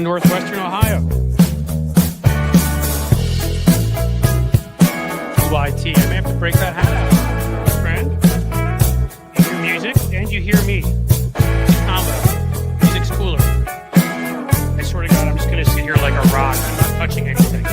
from Northwestern Ohio. YT. I may have to break that hat out, friend. You hear music and you hear me. It's a combo. Music's cooler. I swear to God, I'm just going to sit here like a rock. I'm not touching anything.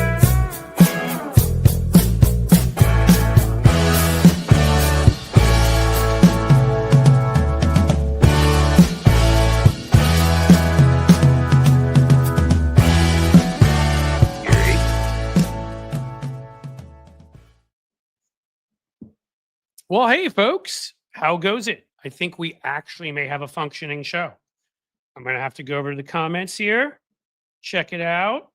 Well, hey, folks, how goes it? I think we actually may have a functioning show. I'm going to have to go over to the comments here. Check it out.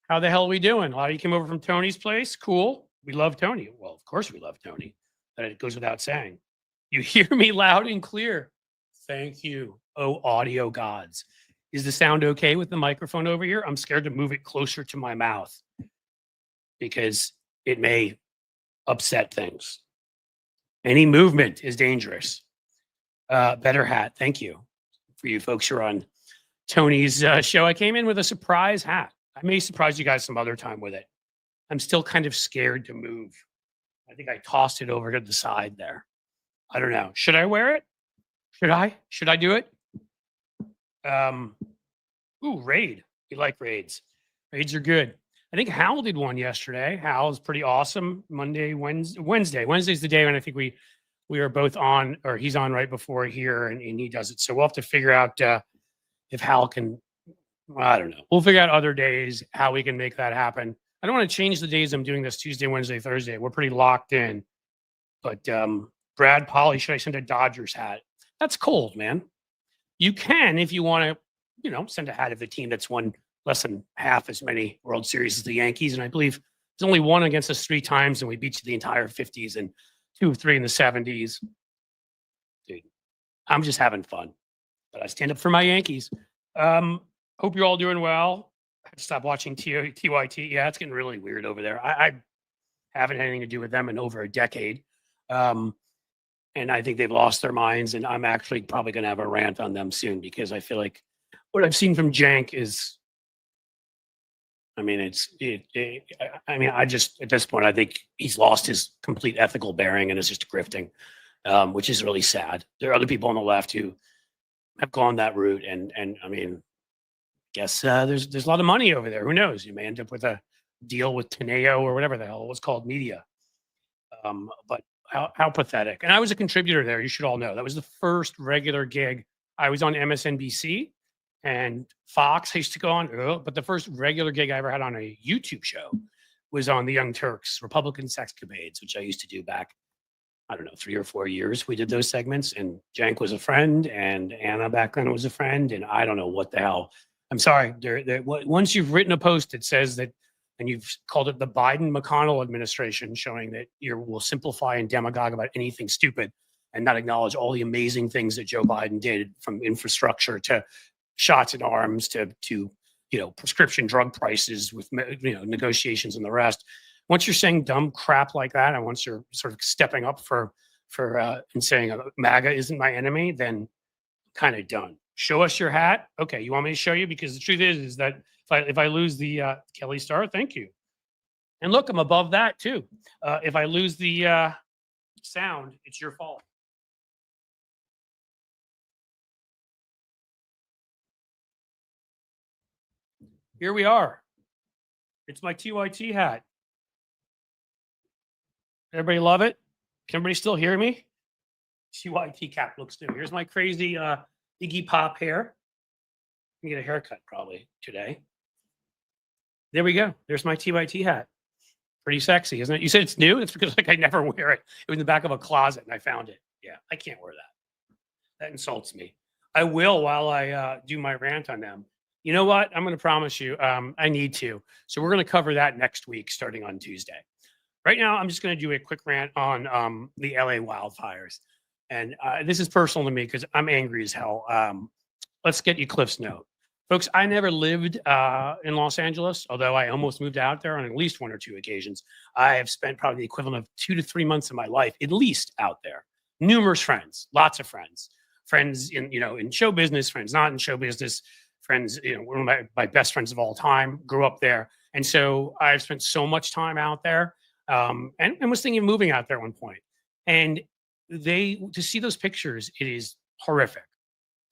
How the hell are we doing? A lot of you came over from Tony's place. Cool. We love Tony. Well, of course we love Tony. It goes without saying. You hear me loud and clear. Thank you, oh audio gods. Is the sound okay with the microphone over here? I'm scared to move it closer to my mouth because it may upset things. Any movement is dangerous. Better hat. Thank you for you folks who are on Tony's show. I came in with a surprise hat. I may surprise you guys some other time with it. I'm still kind of scared to move. I think I tossed it over to the side there. I don't know. Should I wear it? Should I do it? Ooh, raid. We like raids. Raids are good. I think Hal did one yesterday. Hal is pretty awesome. Wednesday. Wednesday's the day when I think we are both on, or he's on right before here, and he does it. So we'll have to figure out if Hal can. I don't know. We'll figure out other days how we can make that happen. I don't want to change the days I'm doing this Tuesday, Wednesday, Thursday. We're pretty locked in. But Brad Polly, should I send a Dodgers hat? That's cold, man. You can if you want to, send a hat of the team that's won less than half as many World Series as the Yankees. And I believe there's only one against us 3 times, and we beat you the entire 50s and 2 or 3 in the 70s. Dude, I'm just having fun. But I stand up for my Yankees. Hope you're all doing well. I had to stop watching TYT. Yeah, it's getting really weird over there. I haven't had anything to do with them in over a decade. And I think they've lost their minds. And I'm actually probably going to have a rant on them soon because I feel like what I've seen from Jank is, I just, at this point, I think he's lost his complete ethical bearing and is just grifting, which is really sad. There are other people on the left who have gone that route. And I mean, guess there's a lot of money over there. Who knows? You may end up with a deal with Teneo or whatever the hell it was called, media. But how pathetic. And I was a contributor there. You should all know that was the first regular gig. I was on MSNBC and Fox I used to go on, but the first regular gig I ever had on a YouTube show was on the Young Turks, Republican Sexcapades, which I used to do back, 3 or 4 years. We did those segments, and Jank was a friend, and Anna back then was a friend, and I don't know what the hell. I'm sorry. Once you've written a post that says that, and you've called it the Biden-McConnell administration, showing that you will simplify and demagogue about anything stupid and not acknowledge all the amazing things that Joe Biden did, from infrastructure to shots in arms to prescription drug prices with negotiations and the rest. Once you're saying dumb crap like that, and once you're sort of stepping up for and saying MAGA isn't my enemy, then kind of done. Show us your hat. Okay, you want me to show you? Because the truth is that if I lose the Kelly Star, thank you. And look, I'm above that too. If I lose the sound, it's your fault. Here we are. It's my TYT hat. Everybody love it? Can everybody still hear me? TYT cap looks new. Here's my crazy Iggy Pop hair. I'm gonna get a haircut probably today. There we go. There's my TYT hat. Pretty sexy, isn't it? You said it's new? It's because I never wear it. It was in the back of a closet and I found it. Yeah, I can't wear that. That insults me. I will while I do my rant on them. You know what? I'm going to promise you I need to. So we're going to cover that next week starting on Tuesday. Right now, I'm just going to do a quick rant on the LA wildfires. And this is personal to me because I'm angry as hell. Let's get you Cliff's note. Folks, I never lived in Los Angeles, although I almost moved out there on at least 1 or 2 occasions. I have spent probably the equivalent of 2 to 3 months of my life, at least, out there. Numerous friends, lots of friends in show business, friends not in show business, friends, one of my best friends of all time, grew up there. And so I've spent so much time out there, and was thinking of moving out there at one point. And to see those pictures, it is horrific.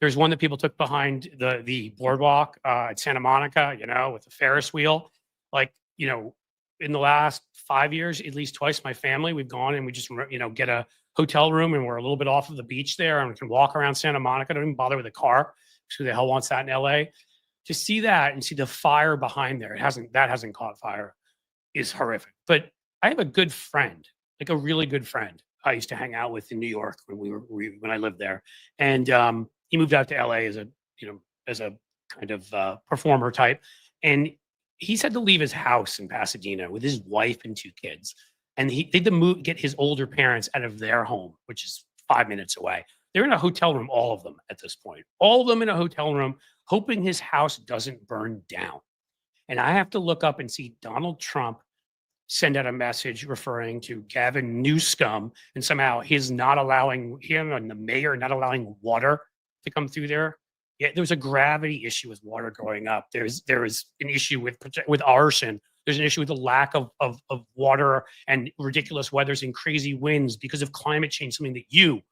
There's one that people took behind the boardwalk at Santa Monica, with the Ferris wheel. Like, in the last 5 years, at least twice, my family, we've gone and we just, get a hotel room, and we're a little bit off of the beach there, and we can walk around Santa Monica. Don't even bother with a car. Who the hell wants that in LA? To see that and see the fire behind there, that hasn't caught fire, is horrific. But I have a good friend, like a really good friend I used to hang out with in New York when I lived there. And he moved out to LA as a kind of performer type. And he's had to leave his house in Pasadena with his wife and 2 kids. And they had to get his older parents out of their home, which is 5 minutes away. They're in a hotel room, all of them at this point, all of them in a hotel room, hoping his house doesn't burn down. And I have to look up and see Donald Trump send out a message referring to Gavin Newsom, and somehow him and the mayor not allowing water to come through there. Yeah, there's a gravity issue with water going up. There is an issue with arson. There's an issue with the lack of water and ridiculous weathers and crazy winds because of climate change, something that you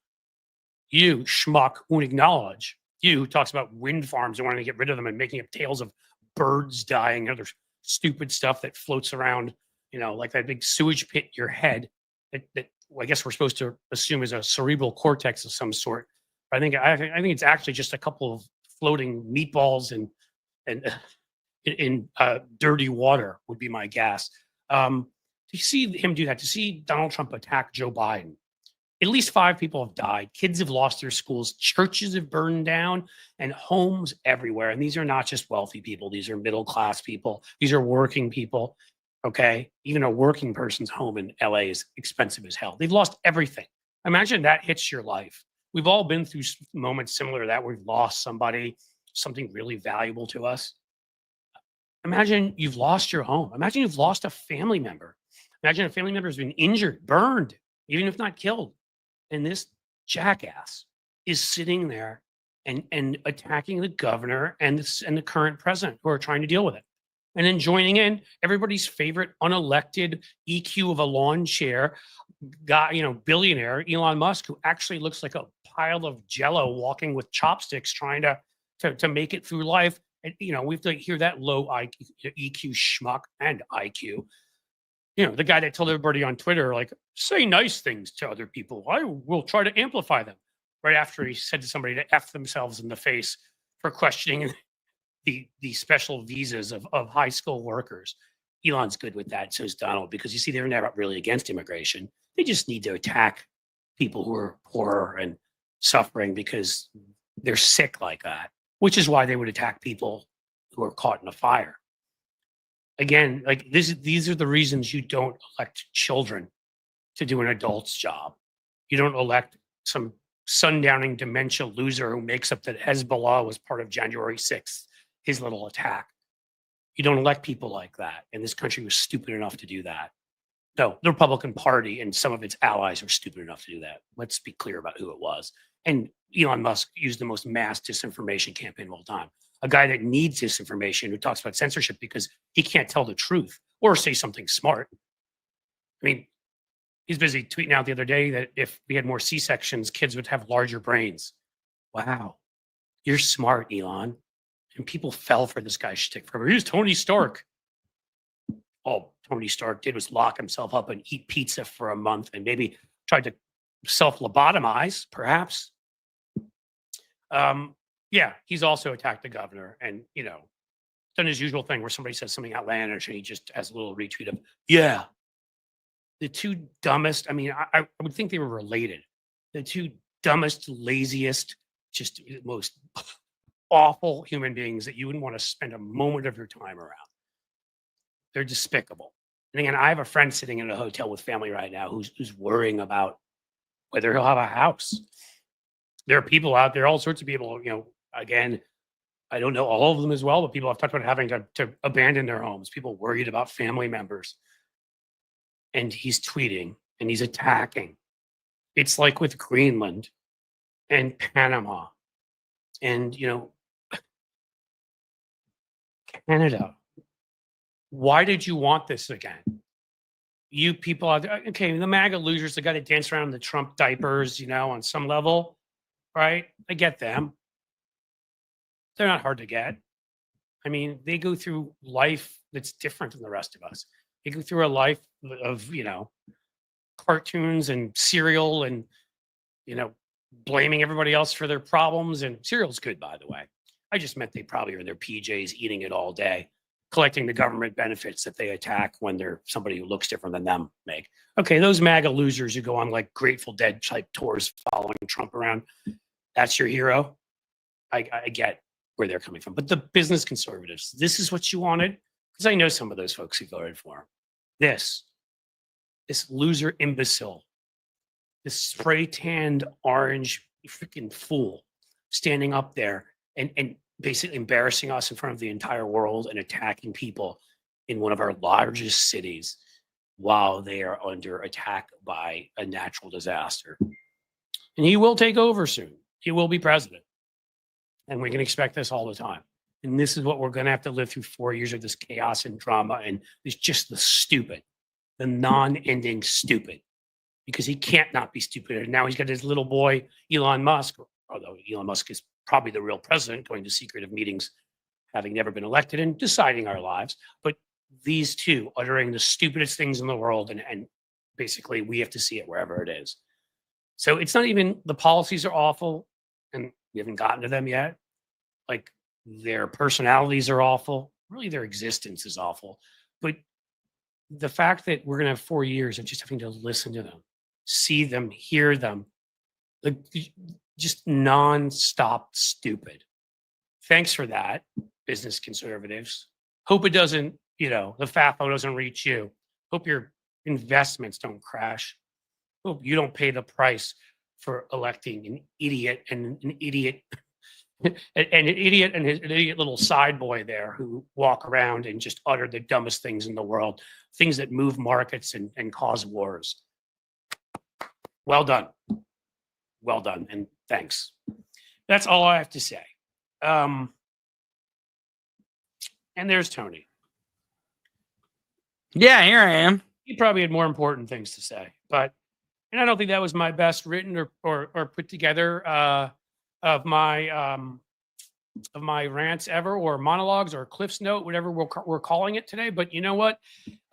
schmuck won't acknowledge. You who talks about wind farms and wanting to get rid of them and making up tales of birds dying and other stupid stuff that floats around, like that big sewage pit in your head that I guess we're supposed to assume is a cerebral cortex of some sort. But I think it's actually just a couple of floating meatballs and in dirty water would be my guess. To see him do that, to see Donald Trump attack Joe Biden, at least 5 people have died. Kids have lost their schools. Churches have burned down, and homes everywhere. And these are not just wealthy people. These are middle-class people. These are working people. Okay. Even a working person's home in LA is expensive as hell. They've lost everything. Imagine that hits your life. We've all been through moments similar to that where we've lost somebody, something really valuable to us. Imagine you've lost your home. Imagine you've lost a family member. Imagine a family member has been injured, burned, even if not killed. And this jackass is sitting there and attacking the governor and the current president who are trying to deal with it. And then joining in everybody's favorite unelected EQ of a lawn chair guy, billionaire Elon Musk, who actually looks like a pile of jello walking with chopsticks trying to make it through life. And we have to hear that low EQ schmuck and IQ. The guy that told everybody on Twitter, like, say nice things to other people. I will try to amplify them. Right after he said to somebody to F themselves in the face for questioning the special visas of high school workers. Elon's good with that. So is Donald, because you see, they're not really against immigration. They just need to attack people who are poor and suffering because they're sick like that, which is why they would attack people who are caught in a fire. Again, like these are the reasons you don't elect children to do an adult's job. You don't elect some sundowning dementia loser who makes up that Hezbollah was part of January 6th, his little attack. You don't elect people like that. And this country was stupid enough to do that. No, the Republican Party and some of its allies were stupid enough to do that. Let's be clear about who it was. And Elon Musk used the most mass disinformation campaign of all time. A guy that needs disinformation, who talks about censorship because he can't tell the truth or say something smart. I mean, he's busy tweeting out the other day that if we had more C-sections, kids would have larger brains. Wow. You're smart, Elon. And people fell for this guy's shtick. Here's Tony Stark. All Tony Stark did was lock himself up and eat pizza for a month and maybe tried to self-lobotomize, perhaps. Yeah, he's also attacked the governor and, done his usual thing where somebody says something outlandish and he just has a little retweet of, yeah. The 2 dumbest, I would think they were related. The 2 dumbest, laziest, just most awful human beings that you wouldn't want to spend a moment of your time around. They're despicable. And again, I have a friend sitting in a hotel with family right now who's worrying about whether he'll have a house. There are people out there, all sorts of people, again, I don't know all of them as well, but people have talked about having to abandon their homes, people worried about family members. And he's tweeting and he's attacking. It's like with Greenland and Panama and, Canada, why did you want this again? You people out there, okay, the MAGA losers, they got to dance around the Trump diapers, on some level, right? I get them. They're not hard to get. I mean, they go through life that's different than the rest of us. They go through a life of, cartoons and cereal and, blaming everybody else for their problems. And cereal's good, by the way. I just meant they probably are in their PJs eating it all day, collecting the government benefits that they attack when they're somebody who looks different than them make. Okay, those MAGA losers who go on like Grateful Dead type tours following Trump around, that's your hero. I get where they're coming from. But the business conservatives, this is what you wanted? Because I know some of those folks who voted for him. This loser imbecile, this spray tanned orange freaking fool standing up there and basically embarrassing us in front of the entire world and attacking people in one of our largest cities while they are under attack by a natural disaster. And he will take over soon. He will be president. And we can expect this all the time. And this is what we're going to have to live through 4 years of this chaos and drama. And it's just the stupid, the non-ending stupid, because he can't not be stupid. And now he's got his little boy, Elon Musk, although Elon Musk is probably the real president, going to secretive meetings, having never been elected and deciding our lives. But these two uttering the stupidest things in the world. And basically we have to see it wherever it is. So it's not even the policies are awful. And we haven't gotten to them yet. Like their personalities are awful. Really, their existence is awful. But the fact that we're going to have 4 years of just having to listen to them, see them, hear them, like just nonstop stupid. Thanks for that, business conservatives. Hope it doesn't, the FAFO doesn't reach you. Hope your investments don't crash. Hope you don't pay the price for electing an idiot and an idiot and his an idiot little side boy there who walk around and just utter the dumbest things in the world, things that move markets and cause wars. Well done. Well done. And thanks. That's all I have to say. And there's Tony. Yeah, here I am. He probably had more important things to say, and I don't think that was my best written or put together of my rants ever, or monologues, or Cliff's Note, whatever we're calling it today. But you know what?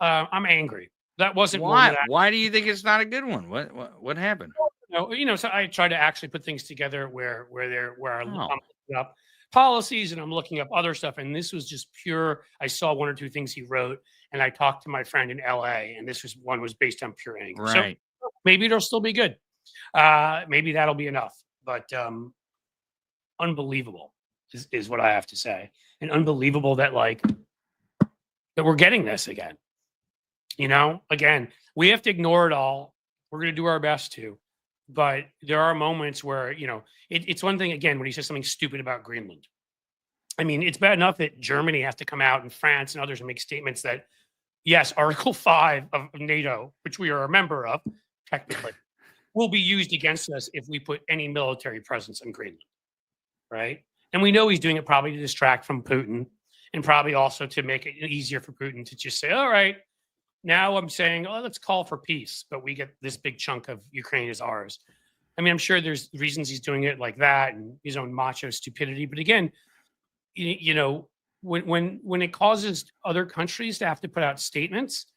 I'm angry. That wasn't why. Why do you think it's not a good one? What happened? So I try to actually put things together where I'm looking up policies and I'm looking up other stuff. And this was just pure. I saw one or two things he wrote, and I talked to my friend in LA, and this one was based on pure anger. Right. So maybe it'll still be good. Maybe that'll be enough. But unbelievable is what I have to say. And unbelievable that that we're getting this again. Again, we have to ignore it all. We're going to do our best to. But there are moments where, it's one thing, again, when he says something stupid about Greenland. I mean, it's bad enough that Germany has to come out, and France and others make statements that, yes, Article 5 of NATO, which we are a member of, technically, will be used against us if we put any military presence in Greenland, right? And we know he's doing it probably to distract from Putin, and probably also to make it easier for Putin to just say, all right, now I'm saying, let's call for peace, but we get this big chunk of Ukraine is ours. I mean, I'm sure there's reasons he's doing it like that and his own macho stupidity. But again, when it causes other countries to have to put out statements,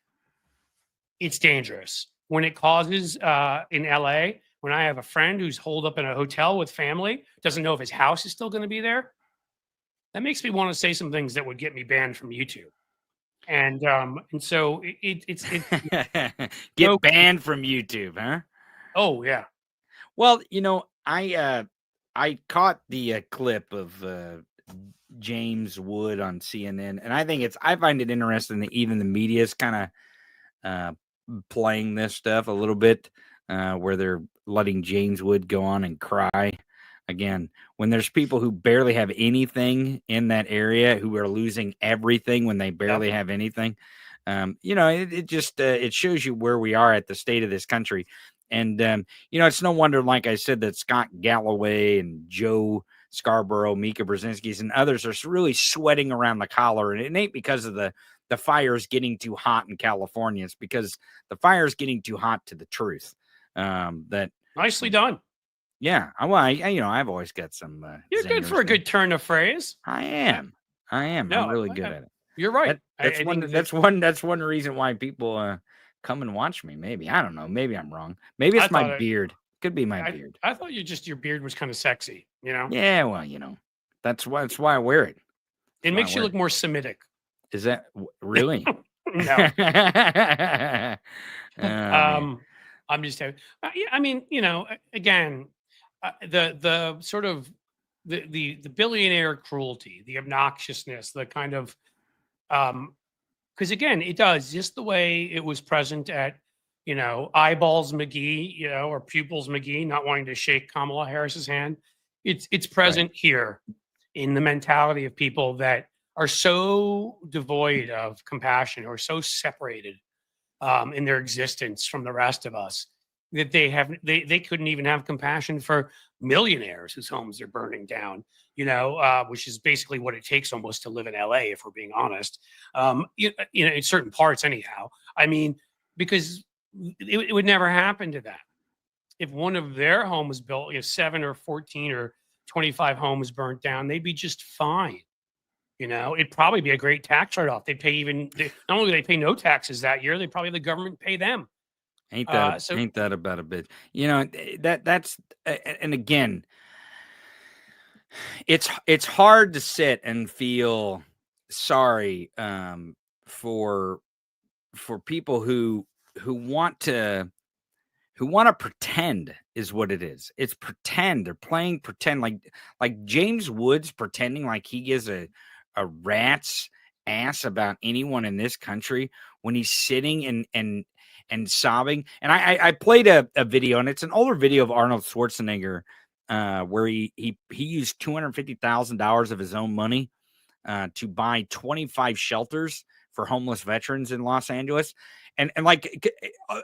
it's dangerous. When it causes in LA, when I have a friend who's holed up in a hotel with family, doesn't know if his house is still going to be there, that makes me want to say some things that would get me banned from YouTube. And so it's get banned from YouTube, huh? Oh yeah. Well, I caught the clip of James Wood on CNN, and I find it interesting that even the media is kind of playing this stuff a little bit, where they're letting James Wood go on and cry. Again, when there's people who barely have anything in that area, who are losing everything when they barely have anything, it just it shows you where we are at the state of this country. And it's no wonder, like I said, that Scott Galloway and Joe Scarborough, Mika Brzezinski's, and others are really sweating around the collar. And it ain't because of the fires getting too hot in California. It's because the fire's getting too hot to the truth. That nicely done. Yeah, I've always got some. You're good for a good turn of phrase. I am. No, I'm really good at it. You're right. That's one reason why people come and watch me. Maybe, I don't know. Maybe I'm wrong. Maybe it's my beard. Could be my beard. I thought your beard was kind of sexy. Yeah, well, that's why I wear it. It makes you look more Semitic. Is that really? No. I'm just having. I mean, again, the sort of the billionaire cruelty, the obnoxiousness, the kind of, because again, it does just the way it was present at, Eyeballs McGee, or Pupils McGee, not wanting to shake Kamala Harris's hand. It's present here in the mentality of people that are so devoid of compassion or so separated in their existence from the rest of us that they couldn't even have compassion for millionaires whose homes are burning down, which is basically what it takes almost to live in LA, if we're being honest, in certain parts anyhow. I mean, because it would never happen to them. If one of their homes built, 7 or 14 or 25 homes burnt down, they'd be just fine. It'd probably be a great tax write-off. They'd pay not only do they pay no taxes that year, they probably the government pay them. Ain't that about a bit? That's and again, it's hard to sit and feel sorry for people who want to pretend is what it is. It's pretend. They're playing pretend, like James Woods pretending like he gives a rat's ass about anyone in this country when he's sitting and sobbing. And I played a video, and it's an older video of Arnold Schwarzenegger where he used $250,000 of his own money to buy 25 shelters for homeless veterans in Los Angeles. And like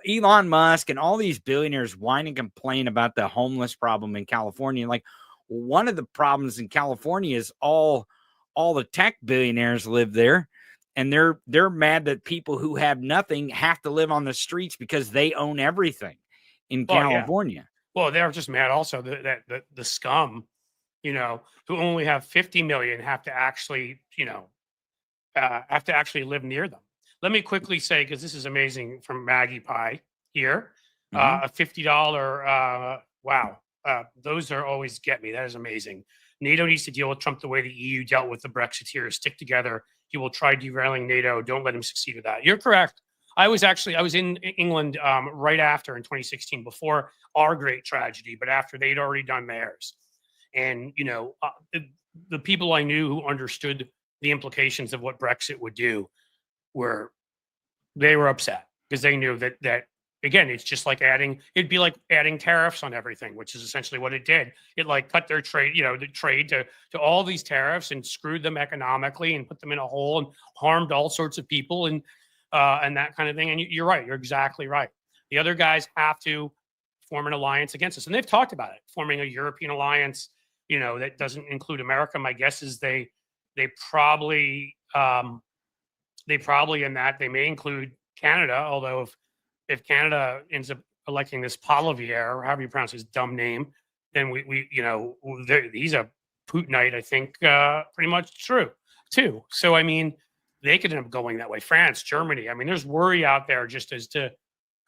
Elon Musk and all these billionaires whine and complain about the homeless problem in California. And like, one of the problems in California is all the tech billionaires live there, and they're mad that people who have nothing have to live on the streets because they own everything in California. Yeah. Well, they're just mad also that the scum, who only have 50 million have to actually live near them. Let me quickly say, because this is amazing, from Maggie Pie here, a $50. Wow. Those are always get me. That is amazing. NATO needs to deal with Trump the way the EU dealt with the Brexiteers. Stick together. He will try derailing NATO. Don't let him succeed with that. You're correct. I was in England right after in 2016, before our great tragedy, but after they'd already done theirs. And, the people I knew who understood the implications of what Brexit would do were upset, because they knew that again, it's just like it'd be like adding tariffs on everything, which is essentially what it did. It like cut their trade, the trade to all these tariffs and screwed them economically and put them in a hole and harmed all sorts of people and that kind of thing. And you're right. You're exactly right. The other guys have to form an alliance against us. And they've talked about it, forming a European alliance, that doesn't include America. My guess is they probably in that they may include Canada, although if Canada ends up electing this Poilievre, or however you pronounce his dumb name, then he's a Putinite, I think, pretty much true too. So, I mean, they could end up going that way. France, Germany. I mean, there's worry out there just as to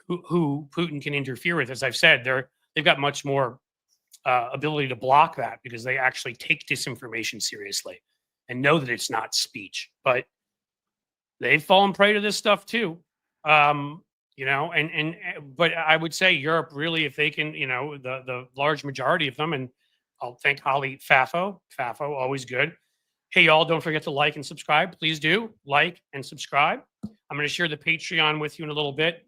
who Putin can interfere with. As I've said, they've got much more ability to block that, because they actually take disinformation seriously and know that it's not speech. But they've fallen prey to this stuff too. But I would say Europe really, if they can, the large majority of them, and I'll thank Holly Fafo, always good. Hey, y'all, don't forget to like and subscribe. Please do like and subscribe. I'm going to share the Patreon with you in a little bit.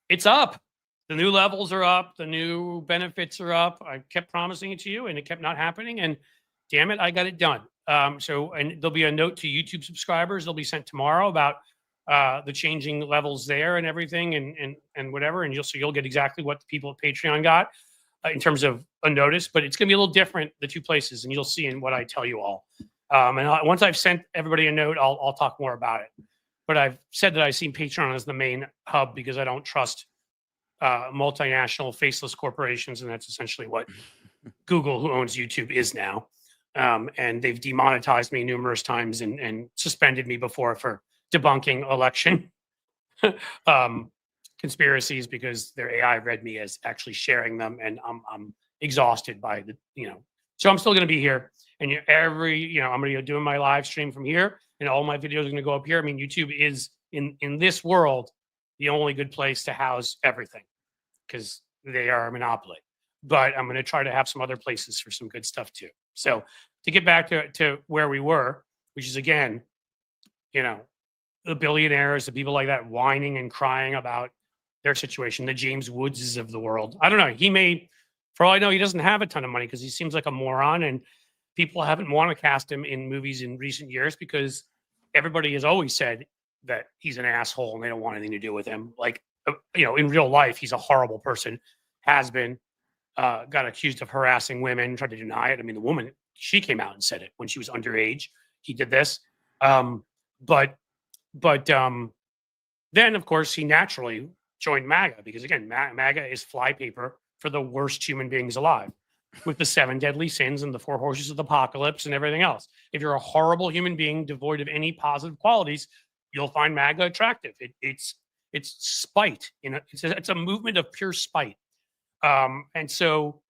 It's up. The new levels are up. The new benefits are up. I kept promising it to you, and it kept not happening. And damn it, I got it done. And there'll be a note to YouTube subscribers. They'll be sent tomorrow about the changing levels there and everything and whatever. And you'll get exactly what the people at Patreon got. in terms of a notice, but it's going to be a little different, the two places, and you'll see in what I tell you all. Once I've sent everybody a note, I'll talk more about it. But I've said that I've seen Patreon as the main hub because I don't trust multinational faceless corporations, and that's essentially what Google, who owns YouTube, is now. And they've demonetized me numerous times and suspended me before for debunking election conspiracies because their AI read me as actually sharing them, and I'm exhausted by the So I'm still going to be here, and I'm going to be doing my live stream from here, and all my videos are going to go up here. I mean, YouTube is in this world the only good place to house everything because they are a monopoly. But I'm going to try to have some other places for some good stuff too. So to get back to where we were, which is again, the billionaires, the people like that whining and crying about their situation, the James Woodses of the world. I don't know. For all I know, he doesn't have a ton of money because he seems like a moron, and people haven't want to cast him in movies in recent years because everybody has always said that he's an asshole and they don't want anything to do with him. Like, in real life, he's a horrible person, has been, got accused of harassing women, tried to deny it. I mean, the woman, she came out and said it when she was underage. He did this. But then, of course, he naturally joined MAGA because, again, MAGA is flypaper for the worst human beings alive with the 7 deadly sins and the 4 horses of the apocalypse and everything else. If you're a horrible human being devoid of any positive qualities, you'll find MAGA attractive. It's spite. It's a movement of pure spite. And so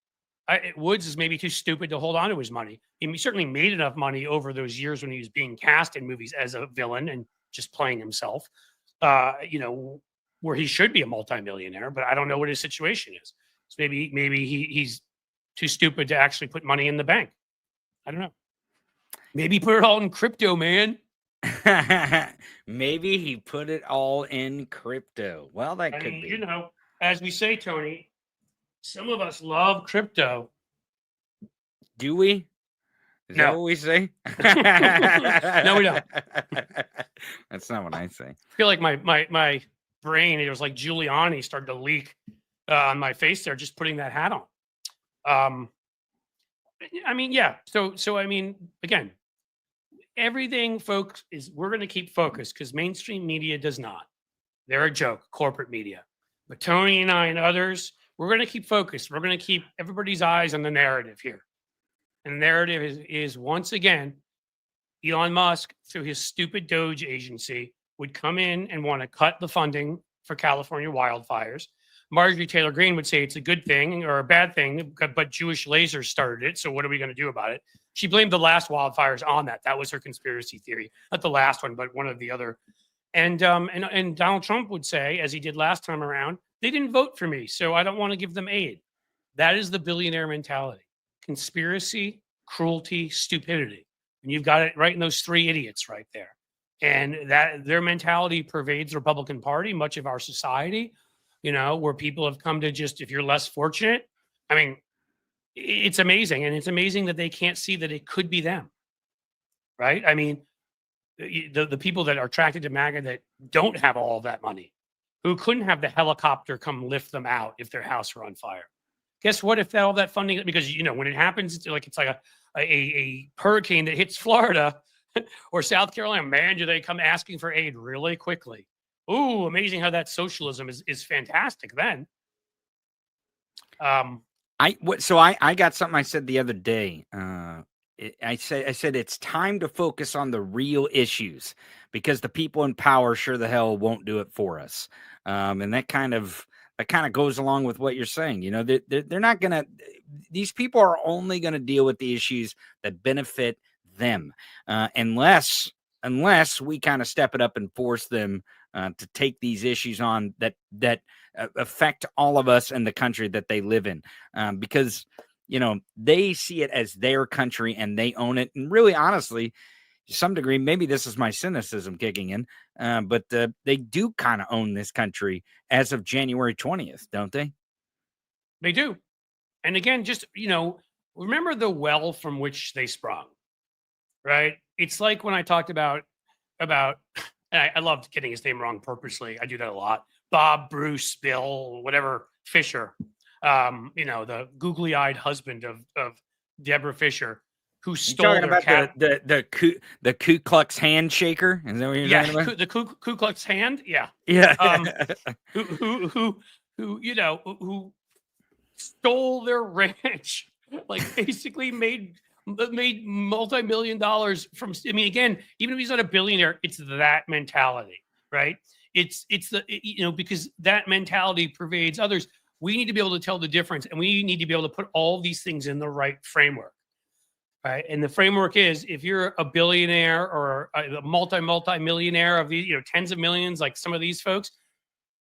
Woods is maybe too stupid to hold on to his money. He certainly made enough money over those years when he was being cast in movies as a villain and just playing himself, where he should be a multimillionaire, but I don't know what his situation is. So maybe he's too stupid to actually put money in the bank. I don't know. Maybe put it all in crypto, man. Maybe he put it all in crypto. Well, that could be. As we say, Tony, some of us love crypto. Do we? Is that what we say? No, we don't. That's not what I say. I feel like my brain, it was like Giuliani started to leak on my face there, just putting that hat on. Yeah. So again, everything, folks, we're going to keep focused because mainstream media does not. They're a joke, corporate media. But Tony and I and others, we're going to keep focused. We're going to keep everybody's eyes on the narrative here. And the narrative is once again, Elon Musk, through his stupid Doge agency, would come in and want to cut the funding for California wildfires. Marjorie Taylor Greene would say it's a good thing or a bad thing, but Jewish lasers started it. So what are we going to do about it? She blamed the last wildfires on that. That was her conspiracy theory. Not the last one, but one of the other. And Donald Trump would say, as he did last time around, they didn't vote for me, so I don't want to give them aid. That is the billionaire mentality. Conspiracy, cruelty, stupidity. And you've got it right in those 3 idiots right there. And that their mentality pervades the Republican Party, much of our society, where people have come to just, if you're less fortunate, I mean, it's amazing. And it's amazing that they can't see that it could be them. Right? I mean, the people that are attracted to MAGA that don't have all of that money, who couldn't have the helicopter come lift them out if their house were on fire. Guess what? If all that funding, because when it happens, it's like a hurricane that hits Florida or South Carolina, man, do they come asking for aid really quickly? Ooh, amazing how that socialism is fantastic then. I got something I said the other day. I said it's time to focus on the real issues because the people in power sure the hell won't do it for us. And that kind of goes along with what you're saying. They're not gonna. These people are only gonna deal with the issues that benefit them, unless we kind of step it up and force them to take these issues on that affect all of us and the country that they live in, because they see it as their country and they own it. And really, honestly, to some degree, maybe this is my cynicism kicking in, but they do kind of own this country as of January 20th, don't they? They do. And again, just, remember the well from which they sprung, right? It's like when I talked about, and I loved getting his name wrong purposely. I do that a lot. Bob, Bruce, Bill, whatever, Fisher. the googly-eyed husband of Deborah Fisher, who You stole talking their about cat. the Ku Klux handshaker? Is that what you're Yeah, talking about? the Ku Klux hand. Yeah. Yeah. Who stole their ranch, like basically made multi-million dollars from. I mean, again, even if he's not a billionaire, it's that mentality, right? It's because that mentality pervades others. We need to be able to tell the difference, and we need to be able to put all these things in the right framework. Right. And the framework is, if you're a billionaire or a multi-millionaire of these, tens of millions, like some of these folks,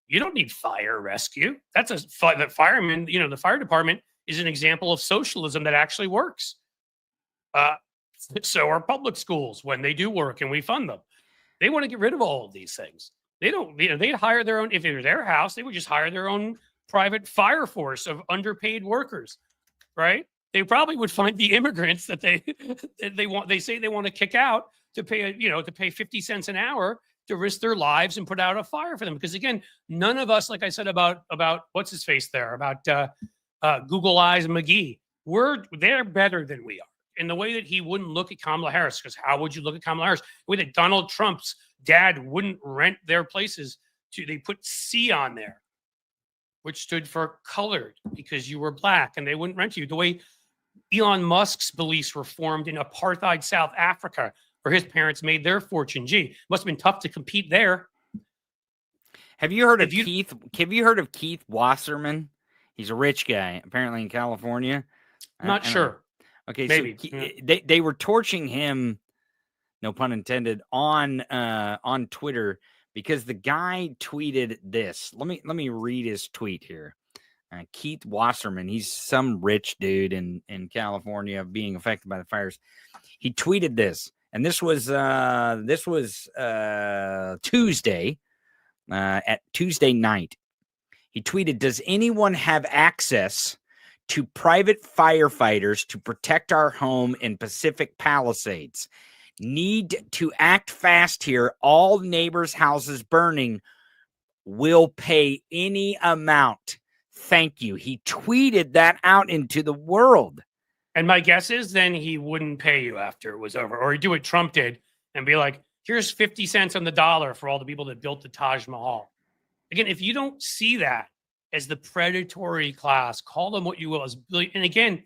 you don't need fire rescue. That's the firemen, the fire department is an example of socialism that actually works. Uh, so are public schools when they do work and we fund them. They want to get rid of all of these things. They don't, they'd hire their own, if it was their house, they would just hire their own private fire force of underpaid workers, right? They probably would find the immigrants that they say they want to kick out to pay 50 cents an hour to risk their lives and put out a fire for them. Because again, none of us, like I said about what's his face there, about Google Eyes McGee, they're better than we are. In the way that he wouldn't look at Kamala Harris, because how would you look at Kamala Harris? The way that Donald Trump's dad wouldn't rent their places they put C on there, which stood for colored, because you were black and they wouldn't rent you. The way Elon Musk's beliefs were formed in apartheid South Africa, where his parents made their fortune. Gee, must have been tough to compete there. Have you heard of Keith? Have you heard of Keith Wasserman? He's a rich guy, apparently in California. Not sure. Okay, maybe. So they were torching him, no pun intended, on Twitter because the guy tweeted this. Let me read his tweet here. Keith Wasserman, he's some rich dude in California being affected by the fires. He tweeted this, and this was Tuesday, at Tuesday night. He tweeted, "Does anyone have access to private firefighters to protect our home in Pacific Palisades? Need to act fast here. All neighbors' houses burning. Will pay any amount. Thank you." He tweeted that out into the world. And my guess is then he wouldn't pay you after it was over. Or he'd do what Trump did and be like, here's 50 cents on the dollar for all the people that built the Taj Mahal. Again, if you don't see that as the predatory class, call them what you will. And again,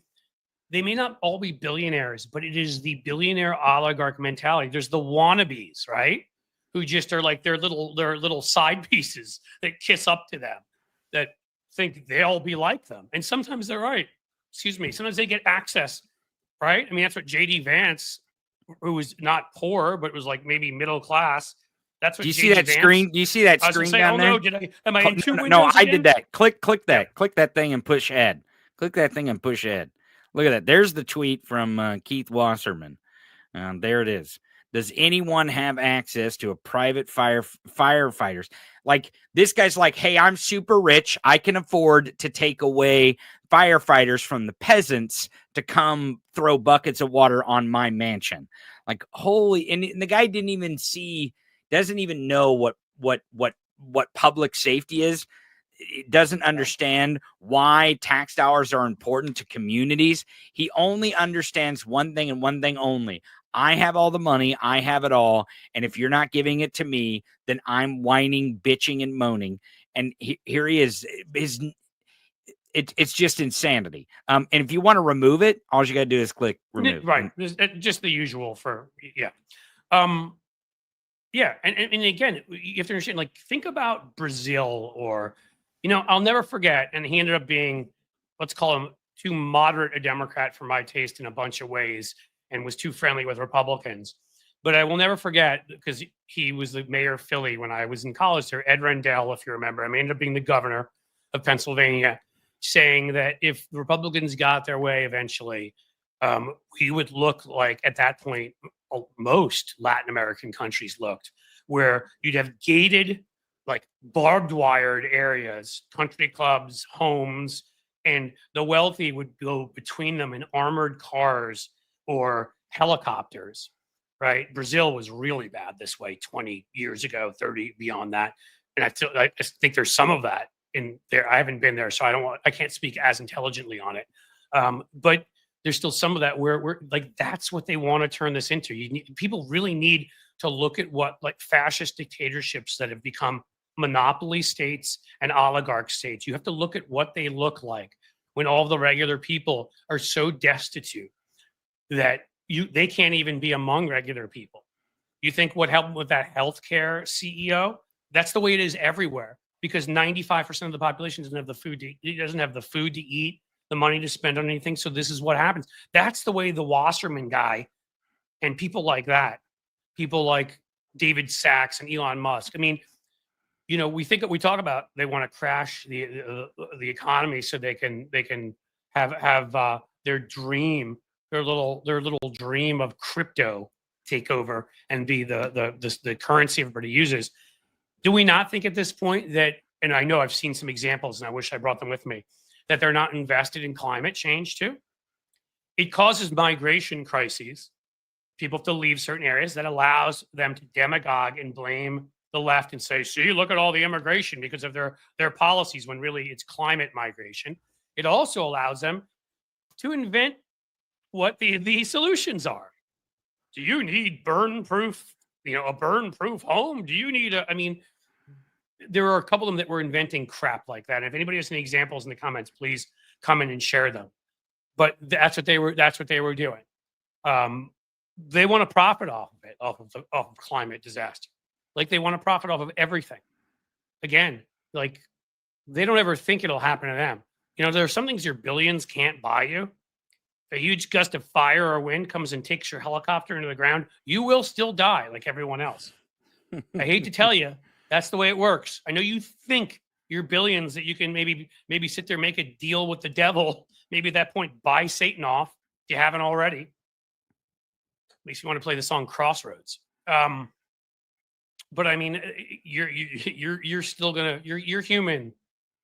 they may not all be billionaires, but it is the billionaire oligarch mentality. There's the wannabes, right? Who just are like their little side pieces that kiss up to them, that think they'll be like them. And sometimes they're right. Excuse me. Sometimes they get access, right? I mean, that's what J.D. Vance, who was not poor, but was like maybe middle class. That's what. Do you see that screen? Do you see that screen down there? Am I in two windows? No, I did that. Click that. Click that thing and push add. Click that thing and push add. Look at that. There's the tweet from Keith Wasserman. There it is. Does anyone have access to a private firefighters? Like, this guy's like, hey, I'm super rich. I can afford to take away firefighters from the peasants to come throw buckets of water on my mansion. Like, holy, and the guy doesn't even know what public safety is. It doesn't understand why tax dollars are important to communities. He only understands one thing and one thing only. I have all the money. I have it all. And if you're not giving it to me, then I'm whining, bitching, and moaning. And here he is. It's just insanity. And if you want to remove it, all you got to do is click remove. Right. Just the usual for, yeah. Yeah. And again, you have to understand, like, think about Brazil or, I'll never forget. And he ended up being, let's call him, too moderate a Democrat for my taste in a bunch of ways, and was too friendly with Republicans. But I will never forget, because he was the mayor of Philly when I was in college there, Ed Rendell, if you remember. I ended up being the governor of Pennsylvania, saying that if the Republicans got their way eventually, we would look like, at that point, most Latin American countries looked, where you'd have gated, like barbed wired areas, country clubs, homes, and the wealthy would go between them in armored cars or helicopters, right? Brazil was really bad this way 20 years ago, 30 beyond that. And I think there's some of that in there. I haven't been there, so I can't speak as intelligently on it. But there's still some of that where we're like, that's what they want to turn this into. People really need to look at what like fascist dictatorships that have become monopoly states and oligarch states. You have to look at what they look like when all the regular people are so destitute that they can't even be among regular people. You think what happened with that healthcare CEO? That's the way it is everywhere, because 95% of the population doesn't have the food to eat, the money to spend on anything. So this is what happens. That's the way the Wasserman guy and people like that, people like David Sachs and Elon Musk. I mean, we talk about they want to crash the economy so they can have their dream, their little dream of crypto take over and be the currency everybody uses. Do we not think at this point that, and I know I've seen some examples and I wish I brought them with me, that they're not invested in climate change too? It causes migration crises. People have to leave certain areas. That allows them to demagogue and blame the left and say, see, look at all the immigration because of their policies, when really it's climate migration. It also allows them to invent what the solutions are. Do you need burn-proof, a burn-proof home? Do you need there are a couple of them that were inventing crap like that. And if anybody has any examples in the comments, please come in and share them. But that's what they were doing. They want to profit off of it, off of climate disaster. Like they want to profit off of everything. Again, like they don't ever think it'll happen to them. There are some things your billions can't buy you. If a huge gust of fire or wind comes and takes your helicopter into the ground, you will still die like everyone else. I hate to tell you, that's the way it works. I know you think your billions that you can maybe sit there, make a deal with the devil. Maybe at that point, buy Satan off if you haven't already. At least you want to play the song Crossroads. But I mean, you're still you're human.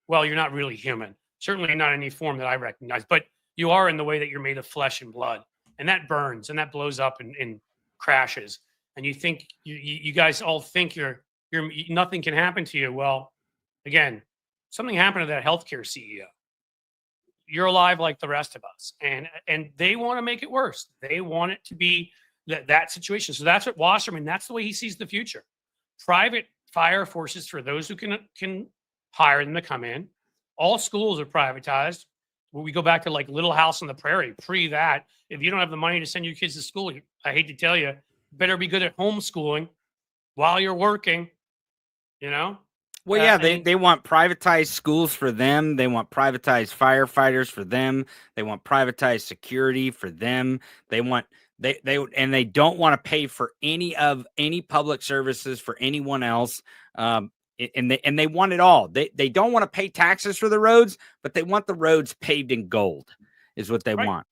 Well, you're not really human. Certainly not in any form that I recognize. But you are in the way that you're made of flesh and blood, and that burns and that blows up and crashes. And you think you guys all think you're nothing can happen to you. Well, again, something happened to that healthcare CEO. You're alive like the rest of us, and they want to make it worse. They want it to be that situation. So that's what Wasserman. That's the way he sees the future. Private fire forces for those who can hire them to come in. All schools are privatized. When we go back to like Little House on the Prairie, pre that, if you don't have the money to send your kids to school, I hate to tell you, better be good at homeschooling while you're working, Well, yeah, they want privatized schools for them. They want privatized firefighters for them. They want privatized security for them. They don't want to pay for any public services for anyone else. And they want it all. They don't want to pay taxes for the roads, but they want the roads paved in gold is what they want.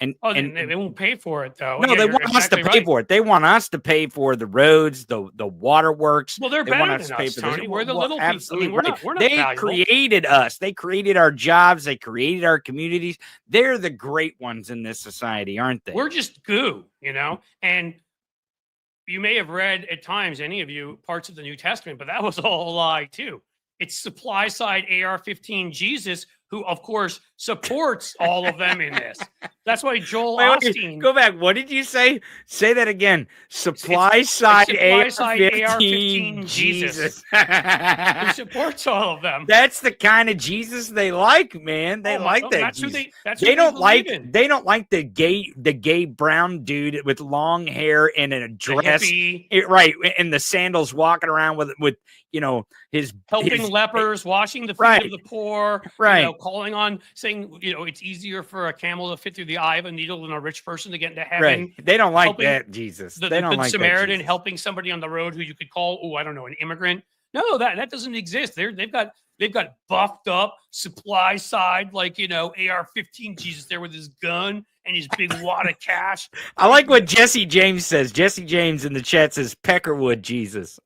And they won't pay for it though. No, they want us to pay for it. They want us to pay for the roads, the waterworks. Well, they're better than us, Tony. We're the little people. Absolutely We're not they valuable. Created us. They created our jobs. They created our communities. They're the great ones in this society, aren't they? We're just goo, And you may have read at times, any of you, parts of the New Testament, but that was all a lie too. It's supply side AR-15 Jesus, who of course supports all of them in this. That's why Joel Osteen. Go back. What did you say? Say that again. Supply side AR-15 Jesus. Who supports all of them. That's the kind of Jesus they like, man. They like that. They don't like the gay brown dude with long hair and a dress, right? And the sandals, walking around with his helping lepers, washing the feet of the poor, right? Calling on, saying it's easier for a camel to fit through the eye of a needle than a rich person to get into heaven. Right. They don't like that Jesus. They don't like Samaritan that helping somebody on the road who you could call, an immigrant. No, that doesn't exist. They've got buffed up supply side, AR-15 Jesus there with his gun and his big wad of cash. I like what Jesse James says. Jesse James in the chat says Peckerwood Jesus.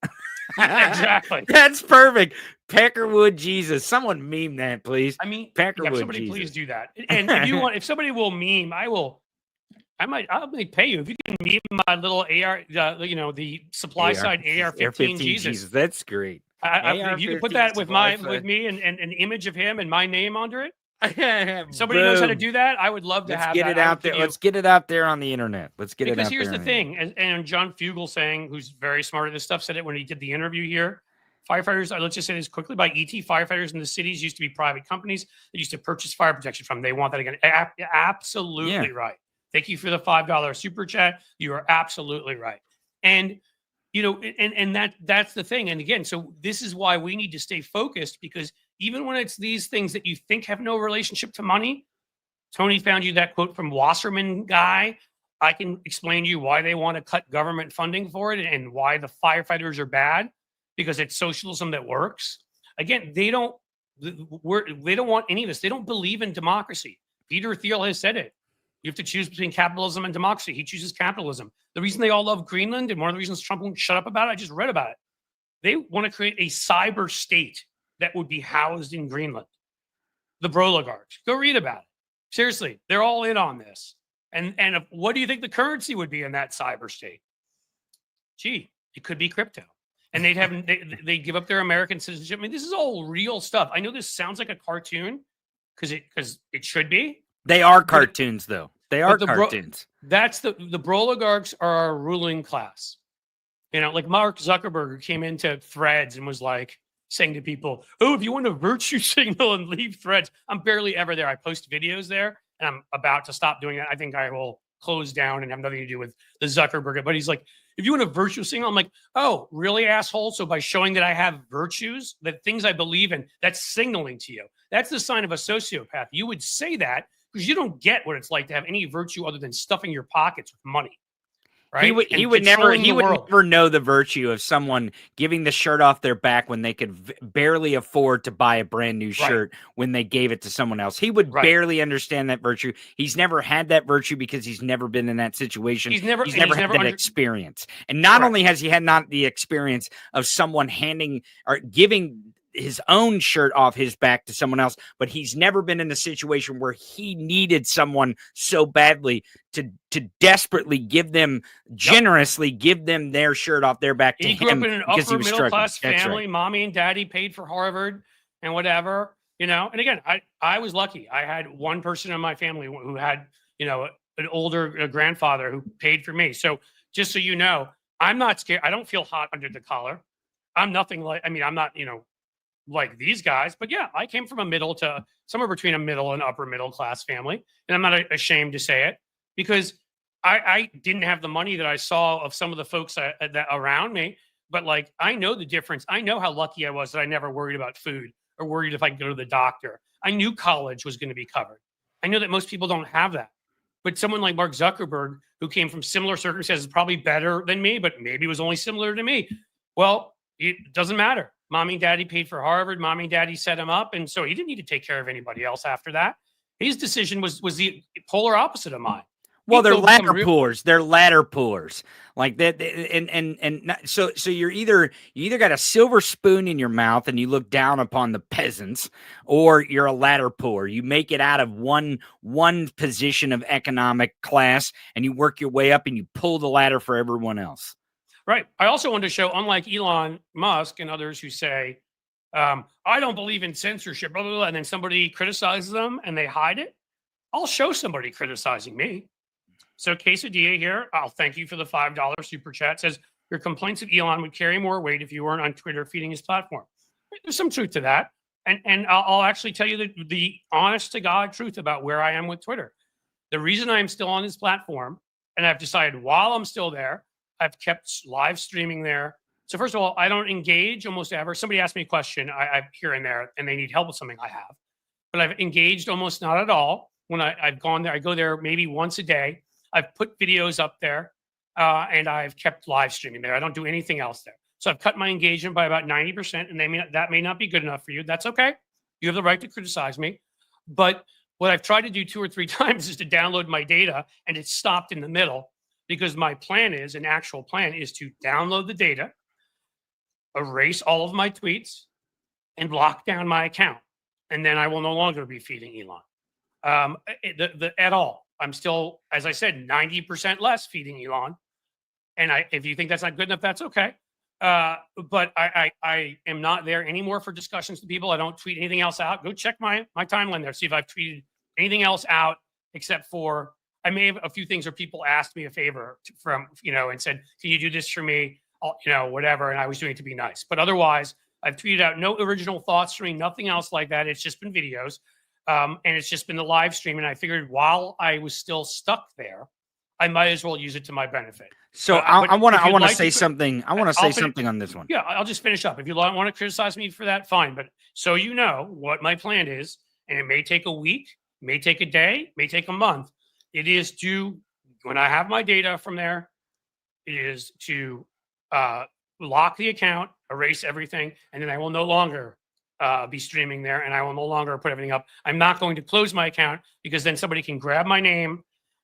Exactly. That's perfect. Peckerwood Jesus. Someone meme that, please. I mean, Peckerwood somebody Jesus. Please do that. And if somebody will meme, I'll pay you if you can meme my little AR, the supply side AR-15 Jesus. That's great. If you could put that with me and an image of him and my name under it, somebody knows how to do that. I would love to have get that. It out there. Let's get it out there on the internet. Because here's the thing, and John Fugel saying, who's very smart at this stuff, said it when he did the interview here. Firefighters, let's just say this quickly, by ET, firefighters in the cities used to be private companies that used to purchase fire protection from. They want that again. Absolutely right. Thank you for the $5 super chat. You are absolutely right. And that's the thing. And again, so this is why we need to stay focused, because even when it's these things that you think have no relationship to money, Tony found you that quote from Wasserman guy. I can explain to you why they want to cut government funding for it and why the firefighters are bad, because it's socialism that works. Again, they don't want any of this. They don't believe in democracy. Peter Thiel has said it. You have to choose between capitalism and democracy. He chooses capitalism. The reason they all love Greenland, and one of the reasons Trump won't shut up about it, I just read about it. They want to create a cyber state that would be housed in Greenland. The Broligarchs. Go read about it. Seriously, they're all in on this. And what do you think the currency would be in that cyber state? Gee, it could be crypto. And they'd give up their American citizenship. I mean, this is all real stuff. I know this sounds like a cartoon because it should be. They are cartoons, though. They are cartoons. That's the Broligarchs are our ruling class. Like Mark Zuckerberg, who came into Threads and was like saying to people, "Oh, if you want a virtue signal and leave Threads," I'm barely ever there. I post videos there, and I'm about to stop doing that. I think I will close down and have nothing to do with the Zuckerberg. But he's like, "If you want a virtue signal," I'm like, "Oh, really, asshole?" So by showing that I have virtues, that things I believe in, that's signaling to you. That's the sign of a sociopath. You would say that because you don't get what it's like to have any virtue other than stuffing your pockets with money. Right? He would never know the virtue of someone giving the shirt off their back when they could barely afford to buy a brand new shirt when they gave it to someone else. He would barely understand that virtue. He's never had that virtue because he's never been in that situation. He's never had that experience. And not only has he had not the experience of someone handing or giving his own shirt off his back to someone else, but he's never been in a situation where he needed someone so badly to desperately generously give them their shirt off their back to him. He grew up in an upper middle class family. Mommy and daddy paid for Harvard and whatever, And again, I was lucky. I had one person in my family who had, an older grandfather who paid for me. So just so you know, I'm not scared. I don't feel hot under the collar. I'm nothing like, I'm not, like these guys, but yeah, I came from a middle to somewhere between a middle and upper middle class family. And I'm not ashamed to say it because I didn't have the money that I saw of some of the folks that around me, but like, I know the difference. I know how lucky I was that I never worried about food or worried if I could go to the doctor. I knew college was going to be covered. I know that most people don't have that, but someone like Mark Zuckerberg, who came from similar circumstances, probably better than me, but maybe was only similar to me. Well, it doesn't matter. Mommy and daddy paid for Harvard. Mommy and daddy set him up. And so he didn't need to take care of anybody else after that. His decision was the polar opposite of mine. Well, they're ladder pullers. They're ladder pullers like that. So you either got a silver spoon in your mouth and you look down upon the peasants, or you're a ladder puller. You make it out of one position of economic class and you work your way up and you pull the ladder for everyone else. Right. I also wanted to show, unlike Elon Musk and others who say, I don't believe in censorship, blah, blah, blah, and then somebody criticizes them and they hide it. I'll show somebody criticizing me. So Quesadilla here, I'll thank you for the $5 super chat. Says, your complaints of Elon would carry more weight if you weren't on Twitter feeding his platform. There's some truth to that. And I'll actually tell you the honest to God truth about where I am with Twitter. The reason I'm still on this platform, and I've decided while I'm still there, I've kept live streaming there. So first of all, I don't engage almost ever. Somebody asked me a question I here and there, and they need help with something I have. But I've engaged almost not at all. When I've gone there, I go there maybe once a day. I've put videos up there, and I've kept live streaming there. I don't do anything else there. So I've cut my engagement by about 90%, and that may not be good enough for you. That's okay. You have the right to criticize me. But what I've tried to do 2 or 3 times is to download my data, and it's stopped in the middle. Because my actual plan is to download the data, erase all of my tweets, and lock down my account. And then I will no longer be feeding Elon at all. I'm still, as I said, 90% less feeding Elon. And if you think that's not good enough, that's okay. But I am not there anymore for discussions with people. I don't tweet anything else out. Go check my timeline there. See if I've tweeted anything else out except for I may have a few things where people asked me a favor from, and said, can you do this for me? Whatever. And I was doing it to be nice. But otherwise, I've tweeted out no original thoughts for me, nothing else like that. It's just been videos. And it's just been the live stream. And I figured while I was still stuck there, I might as well use it to my benefit. So I want to say something. I want to say something on this one. Yeah, I'll just finish up. If you want to criticize me for that, fine. But so you know what my plan is, and it may take a week, may take a day, may take a month. It is to, when I have my data from there, it is to lock the account, erase everything, and then I will no longer be streaming there, and I will no longer put everything up. I'm not going to close my account because then somebody can grab my name,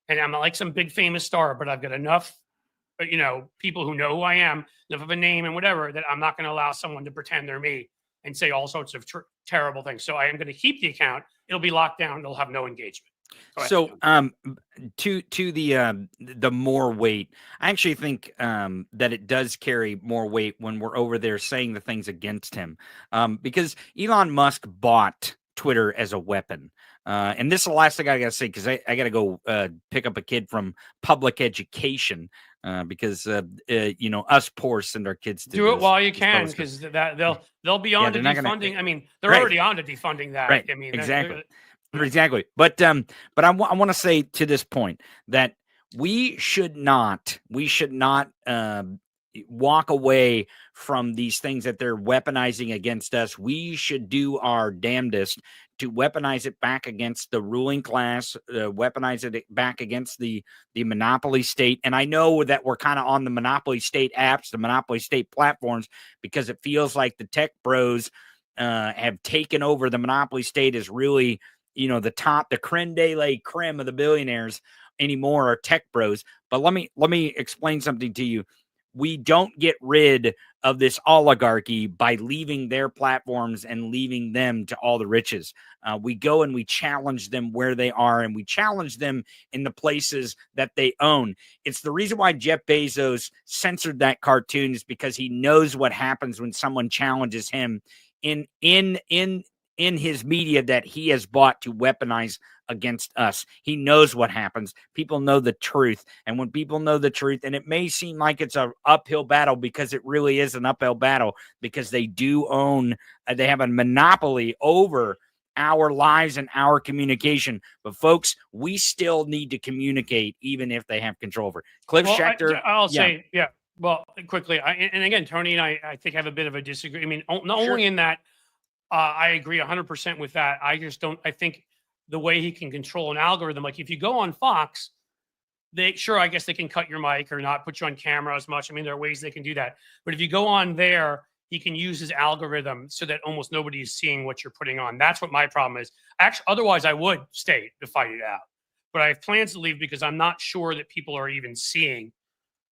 and I'm not like some big famous star, but I've got enough, people who know who I am, enough of a name and whatever, that I'm not going to allow someone to pretend they're me and say all sorts of terrible things. So I am going to keep the account. It'll be locked down. It'll have no engagement. So, to the more weight, I actually think that it does carry more weight when we're over there saying the things against him, because Elon Musk bought Twitter as a weapon. And this is the last thing I got to say, because I got to go pick up a kid from public education, because us poor send our kids to do it while you can, because they'll be on to defunding. I mean, they're already on to defunding that. Right. I mean, exactly. But I want to say to this point that we should not walk away from these things that they're weaponizing against us. We should do our damnedest to weaponize it back against the ruling class, weaponize it back against the monopoly state. And I know that we're kind of on the monopoly state apps, the monopoly state platforms, because it feels like the tech bros have taken over the monopoly state as really, the creme de la creme of the billionaires anymore are tech bros. But let me explain something to you. We don't get rid of this oligarchy by leaving their platforms and leaving them to all the riches. We go and we challenge them where they are, and we challenge them in the places that they own. It's the reason why Jeff Bezos censored that cartoon, is because he knows what happens when someone challenges him in his media that he has bought to weaponize against us. He knows what happens. People know the truth. And when people know the truth, and it may seem like it's an uphill battle, because it really is an uphill battle, because they do own, they have a monopoly over our lives and our communication. But folks, we still need to communicate, even if they have control over it. Cliff Schechter. I'll say, yeah. Well, quickly. And again, Tony and I think have a bit of a disagreement. I mean, not only in that, I agree 100% with that. I think the way he can control an algorithm, like if you go on Fox, I guess they can cut your mic or not put you on camera as much. I mean, there are ways they can do that. But if you go on there, he can use his algorithm so that almost nobody is seeing what you're putting on. That's what my problem is. Actually, otherwise I would stay to fight it out. But I have plans to leave because I'm not sure that people are even seeing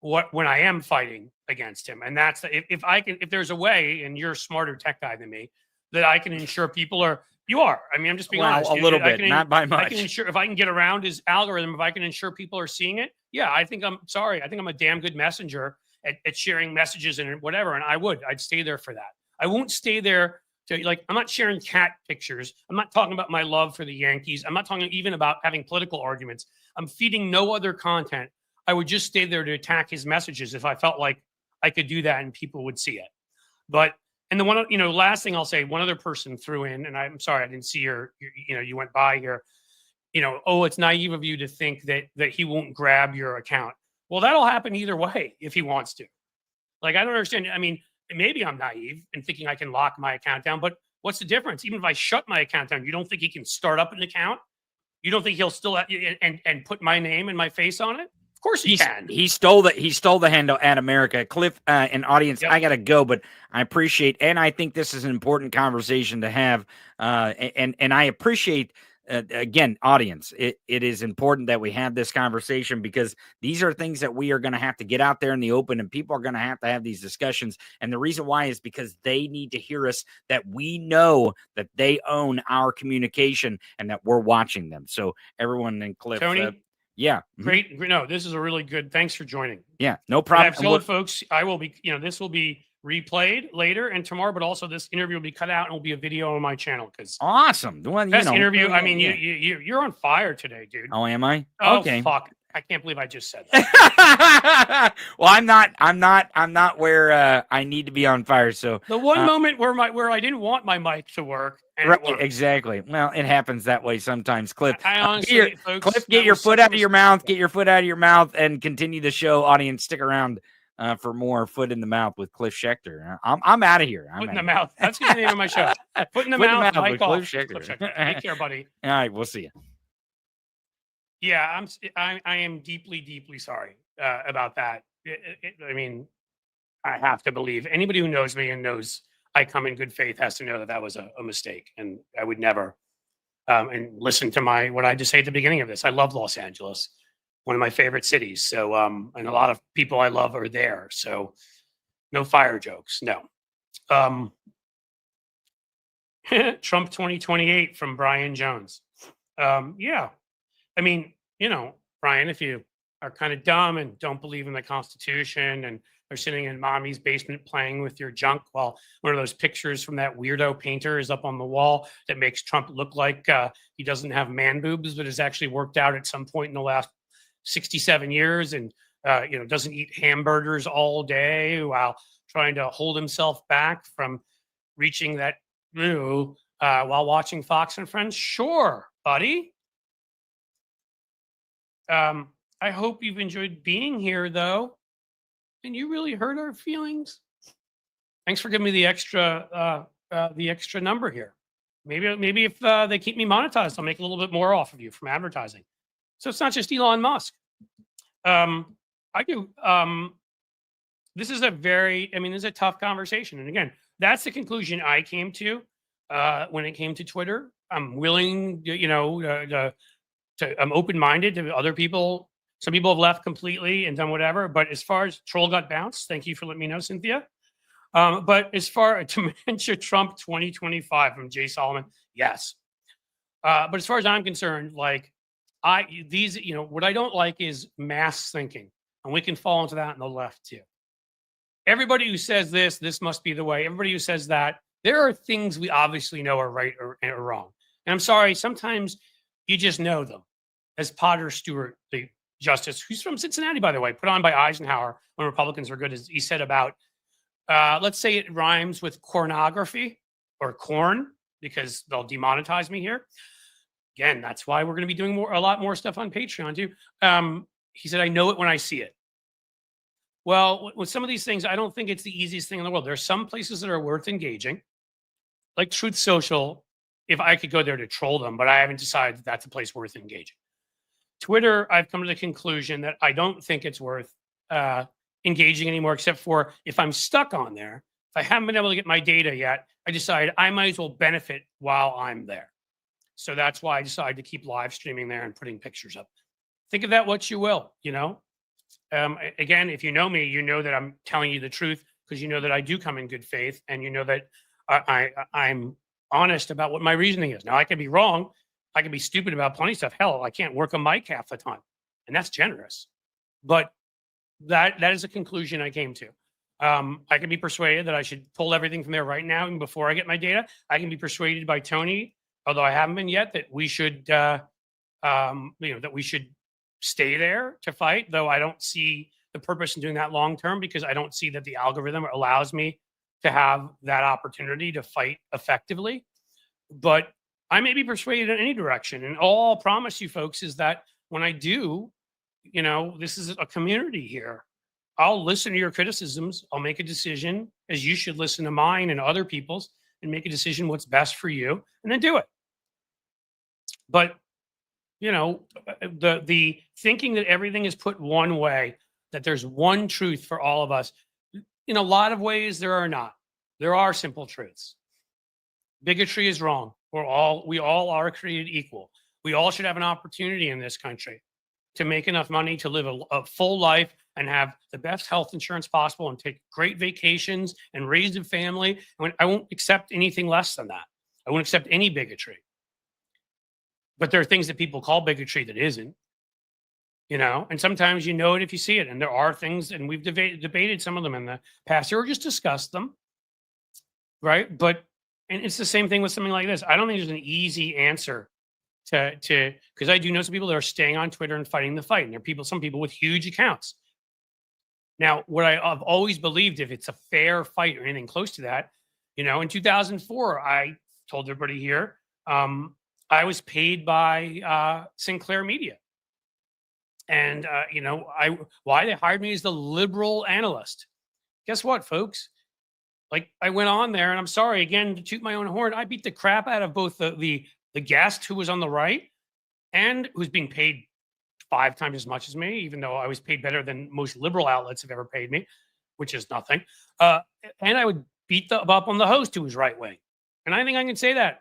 when I am fighting against him. And that's if there's a way, and you're a smarter tech guy than me, that I can ensure people are. You are. I mean, I'm just being honest. A little bit, not by much. I can ensure, if I can get around his algorithm, if I can ensure people are seeing it. Yeah, I think I'm a damn good messenger at sharing messages and whatever. And I'd stay there for that. I won't stay there to I'm not sharing cat pictures. I'm not talking about my love for the Yankees. I'm not talking even about having political arguments. I'm feeding no other content. I would just stay there to attack his messages if I felt like I could do that and people would see it. And the one, last thing I'll say, one other person threw in, and I'm sorry, I didn't see you went by here, it's naive of you to think that he won't grab your account. Well, that'll happen either way if he wants to. I don't understand. I mean, maybe I'm naive and thinking I can lock my account down, but what's the difference? Even if I shut my account down, you don't think he can start up an account? You don't think he'll still and put my name and my face on it? Of course he can. He stole the handle at America. Cliff and audience, yep. I got to go, but I appreciate, and I think this is an important conversation to have. And I appreciate, again, audience, it is important that we have this conversation, because these are things that we are going to have to get out there in the open, and people are going to have these discussions. And the reason why is because they need to hear us, that we know that they own our communication and that we're watching them. So everyone in Cliff, Tony, yeah. Great. No, this is a really good. Thanks for joining. Yeah, no problem. I've told folks I will be, this will be replayed later and tomorrow, but also this interview will be cut out and will be a video on my channel because Awesome. The one, best interview. I yeah, mean, yeah. you're on fire today, dude. Oh, am I? Oh, Okay. fuck. I can't believe I just said that. Well, I'm not where I need to be on fire. So The one moment where I didn't want my mic to work. And right, it worked. Exactly. Well, it happens that way sometimes. Cliff, I honestly, folks, Cliff, that get your was foot such out of your mouth. Get your foot out of your mouth, and continue the show. Audience, stick around for more Foot in the Mouth with Cliff Schechter. I'm out of here. Foot in the mouth. That's the name of my show. Foot in the mouth. Mic off. Cliff Schechter. Cliff Schechter. Take care, buddy. All right, we'll see you. Yeah, I am deeply, deeply sorry about that. I mean, I have to believe anybody who knows me and knows I come in good faith has to know that that was a mistake, and I would never. And listen to what I just say at the beginning of this. I love Los Angeles, one of my favorite cities. So, and a lot of people I love are there. So, no fire jokes. No. Trump 2028 from Brian Jones. Yeah. I mean, Brian, if you are kind of dumb and don't believe in the Constitution and are sitting in mommy's basement playing with your junk while one of those pictures from that weirdo painter is up on the wall that makes Trump look like he doesn't have man boobs, but has actually worked out at some point in the last 67 years and, doesn't eat hamburgers all day while trying to hold himself back from reaching that while watching Fox and Friends. Sure, buddy. I hope you've enjoyed being here, though. And you really hurt our feelings. Thanks for giving me the extra number here. Maybe if they keep me monetized, I'll make a little bit more off of you from advertising. So it's not just Elon Musk. I do. This is a tough conversation. And again, that's the conclusion I came to when it came to Twitter. I'm willing, I'm open-minded to other people. Some people have left completely and done whatever. But as far as troll got bounced, thank you for letting me know, Cynthia. But as far as Dementia Trump 2025 from Jay Solomon, yes. But as far as I'm concerned, what I don't like is mass thinking. And we can fall into that on the left too. Everybody who says this must be the way. Everybody who says that, there are things we obviously know are right or wrong. And I'm sorry, sometimes you just know them. As Potter Stewart, the justice, who's from Cincinnati, by the way, put on by Eisenhower when Republicans were good, as he said about, let's say it rhymes with pornography or corn, because they'll demonetize me here. Again, that's why we're going to be doing a lot more stuff on Patreon too. He said, I know it when I see it. Well, with some of these things, I don't think it's the easiest thing in the world. There's some places that are worth engaging, like Truth Social, if I could go there to troll them, but I haven't decided that that's a place worth engaging. Twitter, I've come to the conclusion that I don't think it's worth engaging anymore, except for if I'm stuck on there, if I haven't been able to get my data yet, I decide I might as well benefit while I'm there. So that's why I decided to keep live streaming there and putting pictures up. Think of that what you will, Again, if you know me, you know that I'm telling you the truth because you know that I do come in good faith and you know that I'm honest about what my reasoning is. Now, I can be wrong. I can be stupid about plenty of stuff. Hell, I can't work a mic half the time, and that's generous. But that is a conclusion I came to. I can be persuaded that I should pull everything from there right now, even before I get my data. I can be persuaded by Tony, although I haven't been yet, that we should, that we should stay there to fight. Though I don't see the purpose in doing that long term because I don't see that the algorithm allows me to have that opportunity to fight effectively. But I may be persuaded in any direction. And all I'll promise you folks is that when I do, this is a community here. I'll listen to your criticisms. I'll make a decision, as you should listen to mine and other people's, and make a decision what's best for you, and then do it. But, the thinking that everything is put one way, that there's one truth for all of us, in a lot of ways, there are not. There are simple truths. Bigotry is wrong. We all are created equal. We all should have an opportunity in this country to make enough money to live a full life and have the best health insurance possible and take great vacations and raise a family. I won't accept anything less than that. I won't accept any bigotry. But there are things that people call bigotry that isn't. and sometimes you know it if you see it. And there are things, and we've debated some of them in the past or just discussed them, right? But, and it's the same thing with something like this. I don't think there's an easy answer because I do know some people that are staying on Twitter and fighting the fight. And there are some people with huge accounts. Now, what I've always believed, if it's a fair fight or anything close to that, in 2004, I told everybody here, I was paid by Sinclair Media. And, why they hired me as the liberal analyst. Guess what, folks? Like, I went on there, and I'm sorry, again, to toot my own horn, I beat the crap out of both the guest who was on the right and who's being paid 5 times as much as me, even though I was paid better than most liberal outlets have ever paid me, which is nothing. And I would beat up on the host who was right wing. And I think I can say that.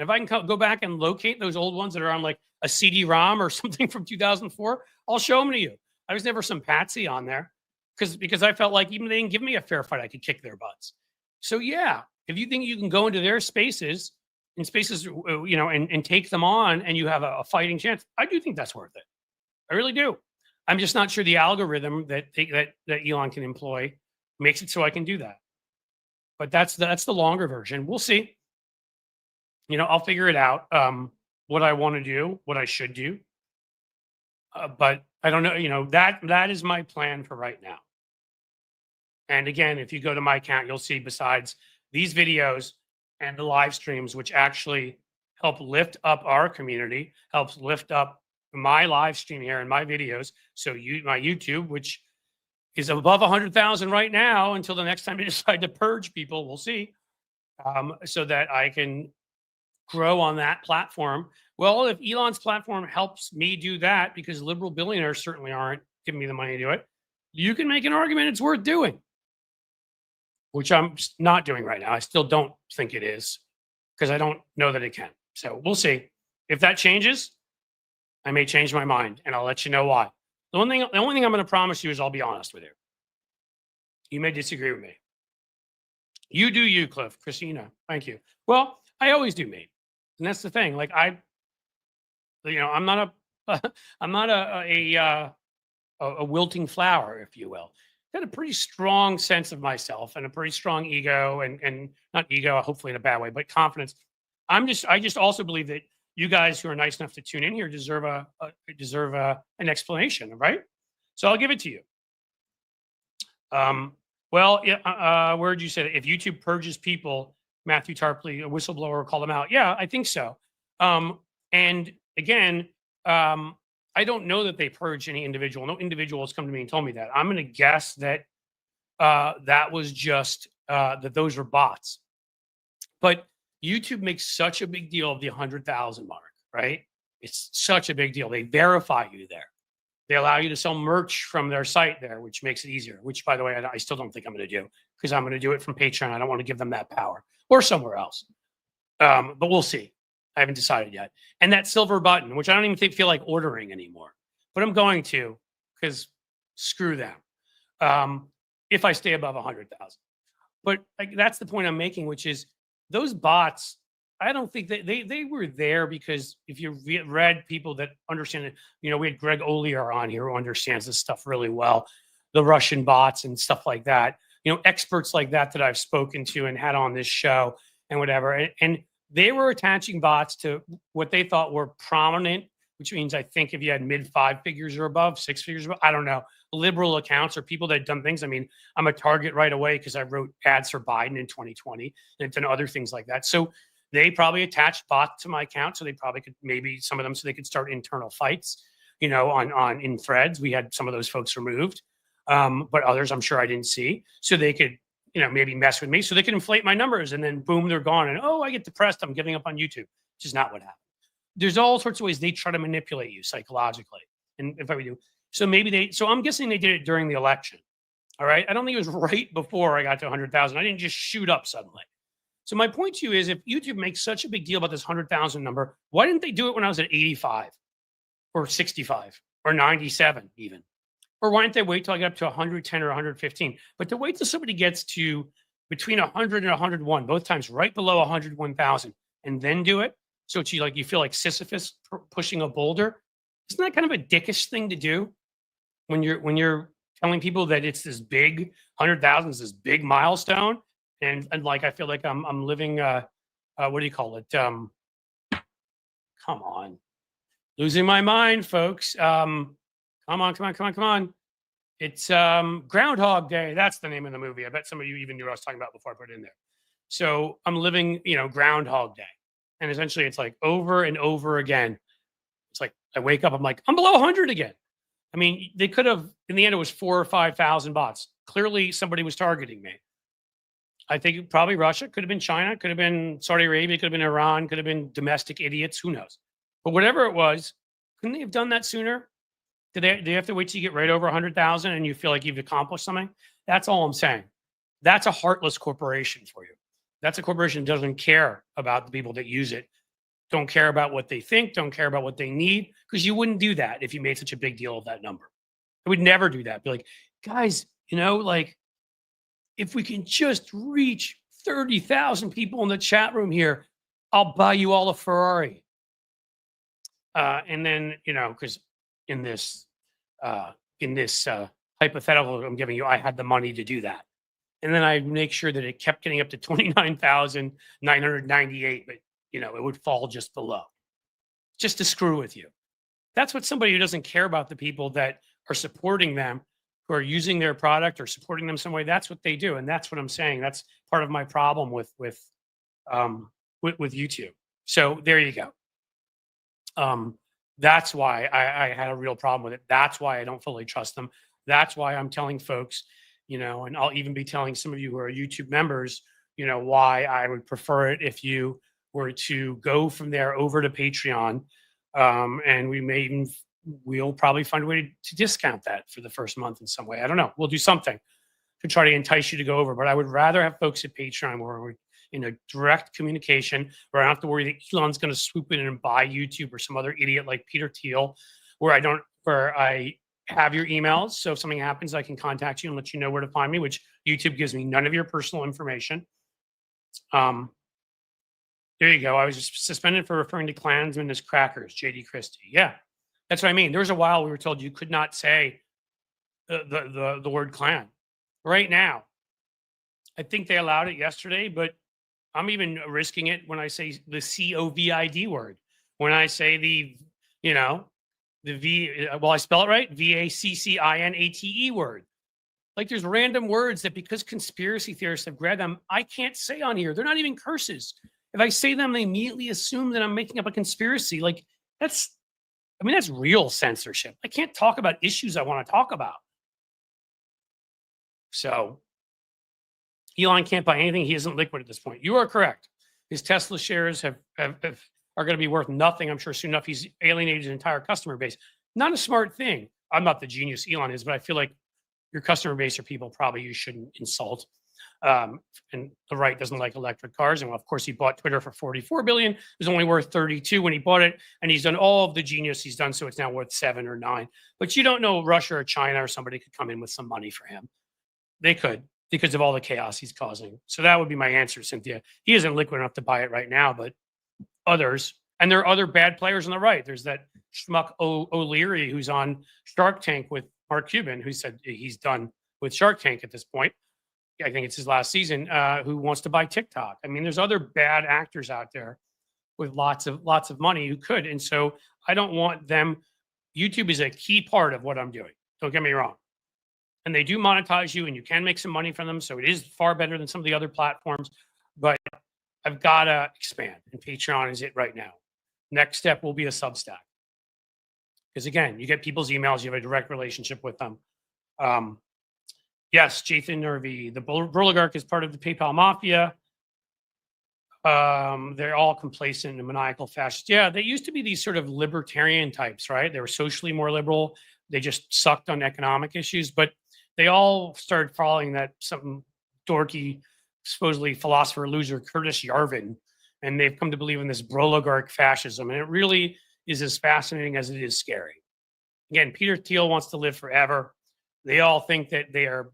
If I can go back and locate those old ones that are on like a CD-ROM or something from 2004, I'll show them to you. I was never some patsy on there because I felt like even if they didn't give me a fair fight, I could kick their butts. So yeah, if you think you can go into their spaces and take them on and you have a fighting chance, I do think that's worth it. I really do. I'm just not sure the algorithm that Elon can employ makes it so I can do that. But that's the longer version. We'll see. I'll figure it out. What I want to do, what I should do. But I don't know. That is my plan for right now. And again, if you go to my account, you'll see besides these videos and the live streams, which actually help lift up our community, helps lift up my live stream here and my videos. So my YouTube, which is above 100,000 right now until the next time they decide to purge people, we'll see, so that I can grow on that platform. Well, if Elon's platform helps me do that, because liberal billionaires certainly aren't giving me the money to do it, you can make an argument it's worth doing, which I'm not doing right now. I still don't think it is because I don't know that it can. So we'll see. If that changes, I may change my mind and I'll let you know why. The only thing I'm going to promise you is I'll be honest with you. You may disagree with me. You do you, Cliff. Christina, thank you. Well, I always do me. And that's the thing. Like I'm not a wilting flower, if you will. I got a pretty strong sense of myself and a pretty strong ego and not ego, hopefully in a bad way, but confidence. I just also believe that you guys who are nice enough to tune in here deserve an explanation, right? So I'll give it to you. Where did you say that? If YouTube purges people, Matthew Tarpley, a whistleblower, will call them out. Yeah, I think so. And again, I don't know that they purge any individual. No individual has come to me and told me that. I'm going to guess that that was just that those were bots. But YouTube makes such a big deal of the 100,000 mark, right? It's such a big deal. They verify you there. They allow you to sell merch from their site there, which makes it easier, which, by the way, I still don't think I'm going to do because I'm going to do it from Patreon. I don't want to give them that power or somewhere else. But we'll see. I haven't decided yet. And that silver button, which I don't even feel like ordering anymore, but I'm going to because screw them. If I stay above 100,000. But that's the point I'm making, which is those bots, I don't think they were there because if you read people that understand it, we had Greg Olier on here who understands this stuff really well, the Russian bots and stuff like that, experts like that I've spoken to and had on this show and whatever. And they were attaching bots to what they thought were prominent, which means I think if you had mid 5 figures or above, 6 figures above, I don't know, liberal accounts or people that had done things. I mean, I'm a target right away because I wrote ads for Biden in 2020 and done other things like that. So they probably attached bots to my account. So they probably could, maybe some of them, so they could start internal fights, on in threads. We had some of those folks removed, but others I'm sure I didn't see. So they could, maybe mess with me so they can inflate my numbers and then boom, they're gone. And I get depressed. I'm giving up on YouTube, which is not what happened. There's all sorts of ways they try to manipulate you psychologically. And if I would do, so I'm guessing they did it during the election. All right. I don't think it was right before I got to 100,000. I didn't just shoot up suddenly. So my point to you is if YouTube makes such a big deal about this 100,000 number, why didn't they do it when I was at 85 or 65 or 97 even? Or why didn't they wait till I got up to 110 or 115? But to wait till somebody gets to between 100 and 101, both times right below 101,000, and then do it. So it's you feel like Sisyphus pushing a boulder. Isn't that kind of a dickish thing to do when you're telling people that it's this big 100,000 is this big milestone, and like I feel like I'm living what do you call it? Come on, losing my mind, folks. Come on, come on, come on, come on. It's Groundhog Day. That's the name of the movie. I bet some of you even knew what I was talking about before I put it in there. So I'm living, Groundhog Day. And essentially it's like over and over again. It's like I wake up, I'm like, I'm below 100 again. I mean, they could have, in the end, it was 4,000 or 5,000 bots. Clearly somebody was targeting me. I think probably Russia, could have been China, could have been Saudi Arabia, could have been Iran, could have been domestic idiots, who knows? But whatever it was, couldn't they have done that sooner? Do they have to wait till you get right over 100,000 and you feel like you've accomplished something? That's all I'm saying. That's a heartless corporation for you. That's a corporation that doesn't care about the people that use it, don't care about what they think, don't care about what they need, because you wouldn't do that if you made such a big deal of that number. I would never do that. Be like, guys, like if we can just reach 30,000 people in the chat room here, I'll buy you all a Ferrari. And then, because in this hypothetical I'm giving you, I had the money to do that. And then I make sure that it kept getting up to 29,998, but it would fall just below, just to screw with you. That's what somebody who doesn't care about the people that are supporting them, who are using their product or supporting them some way, that's what they do. And that's what I'm saying. That's part of my problem with YouTube. So there you go. That's why I had a real problem with it. That's why I don't fully trust them. That's why I'm telling folks, and I'll even be telling some of you who are YouTube members, why I would prefer it if you were to go from there over to Patreon. And we'll probably find a way to discount that for the first month in some way. I don't know. We'll do something to try to entice you to go over. But I would rather have folks at Patreon where we're in a direct communication, where I don't have to worry that Elon's going to swoop in and buy YouTube or some other idiot like Peter Thiel, where I have your emails. So if something happens, I can contact you and let you know where to find me, which YouTube gives me none of your personal information. There you go. I was just suspended for referring to Klansmen as crackers, JD Christie. Yeah, that's what I mean. There was a while we were told you could not say the word Klan. Right now, I think they allowed it yesterday, but I'm even risking it when I say the COVID word. When I say the I spell it right, VACCINATE word. Like there's random words that because conspiracy theorists have grabbed them, I can't say on here. They're not even curses. If I say them, they immediately assume that I'm making up a conspiracy. Like that's real censorship. I can't talk about issues I want to talk about. So Elon can't buy anything. He isn't liquid at this point. You are correct. His Tesla shares are going to be worth nothing. I'm sure soon enough he's alienated his entire customer base. Not a smart thing. I'm not the genius Elon is, but I feel like your customer base are people probably you shouldn't insult. And the right doesn't like electric cars. And of course, he bought Twitter for $44 billion. It was only worth 32 when he bought it. And he's done all of the genius he's done. So it's now worth 7 or 9. But you don't know, Russia or China or somebody could come in with some money for him. They could, because of all the chaos he's causing. So that would be my answer, Cynthia. He isn't liquid enough to buy it right now, but others, and there are other bad players on the right. There's that schmuck O'Leary who's on Shark Tank with Mark Cuban, who said he's done with Shark Tank at this point. I think it's his last season, who wants to buy TikTok. I mean, there's other bad actors out there with lots of money who could. And so I don't want them. YouTube is a key part of what I'm doing. Don't get me wrong. And they do monetize you and you can make some money from them. So it is far better than some of the other platforms, but I've got to expand, and Patreon is it right now. Next step will be a Substack. Because again, you get people's emails, you have a direct relationship with them. Yes, Jathan Nervy, the Broligarch is part of the PayPal mafia. They're all complacent and maniacal fascists. Yeah, they used to be these sort of libertarian types, right? They were socially more liberal. They just sucked on economic issues, but they all started following that some dorky, supposedly philosopher loser, Curtis Yarvin, and they've come to believe in this Broligarch fascism, and it really is as fascinating as it is scary. Again, Peter Thiel wants to live forever. They all think that they are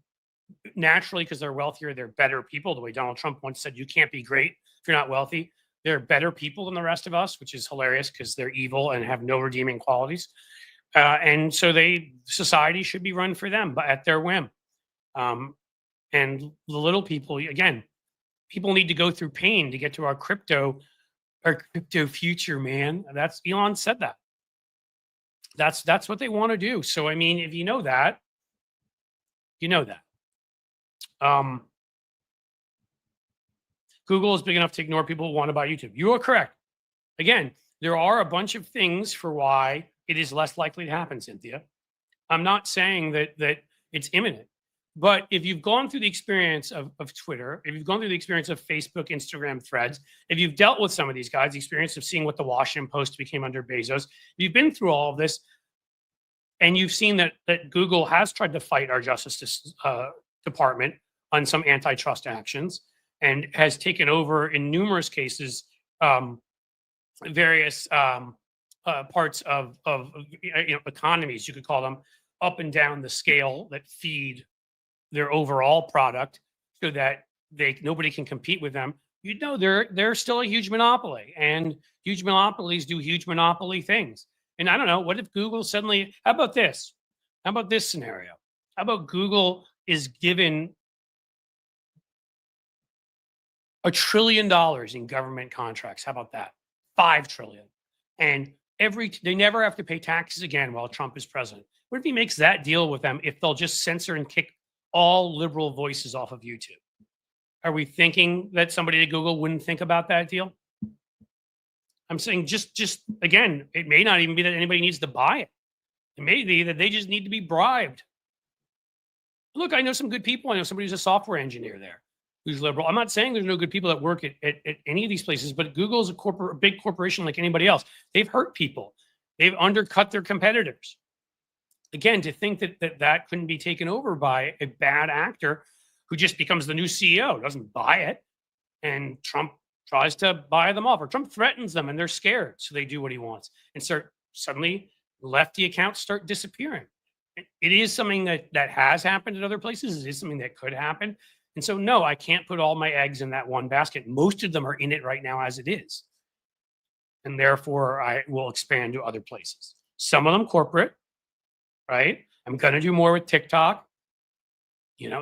naturally, because they're wealthier, they're better people. The way Donald Trump once said, you can't be great if you're not wealthy. They're better people than the rest of us, which is hilarious because they're evil and have no redeeming qualities. And so society should be run for them, but at their whim. And the little people, again, people need to go through pain to get to our crypto future, man. That's Elon said that. That's what they want to do. So I mean, if you know that, you know that. Google is big enough to ignore people who want to buy YouTube. You are correct. Again, there are a bunch of things for why it is less likely to happen, Cynthia. I'm not saying that it's imminent. But if you've gone through the experience of Twitter, if you've gone through the experience of Facebook, Instagram, Threads, if you've dealt with some of these guys, the experience of seeing what the Washington Post became under Bezos, if you've been through all of this, and you've seen that Google has tried to fight our Justice Department on some antitrust actions and has taken over in numerous cases various parts of economies, you could call them, up and down the scale that feed their overall product, so that nobody can compete with them. They're still a huge monopoly, and huge monopolies do huge monopoly things. And I don't know, what if Google suddenly, how about this scenario? How about Google is given $1 trillion in government contracts? How about that? 5 trillion. And they never have to pay taxes again while Trump is president. What if he makes that deal with them, if they'll just censor and kick all liberal voices off of YouTube? Are we thinking that somebody at Google wouldn't think about that deal? I'm saying just again, it may not even be that anybody needs to buy it. It may be that they just need to be bribed. Look, I know some good people. I know somebody who's a software engineer there who's liberal. I'm not saying there's no good people that work at any of these places, but Google's a big corporation like anybody else. They've hurt people. They've undercut their competitors. Again, to think that couldn't be taken over by a bad actor who just becomes the new CEO, doesn't buy it, and Trump tries to buy them off, or Trump threatens them and they're scared, so they do what he wants, and suddenly lefty accounts start disappearing. It is something that has happened at other places. It is something that could happen. And so, no, I can't put all my eggs in that one basket. Most of them are in it right now as it is. And therefore, I will expand to other places. Some of them corporate, right? I'm going to do more with TikTok.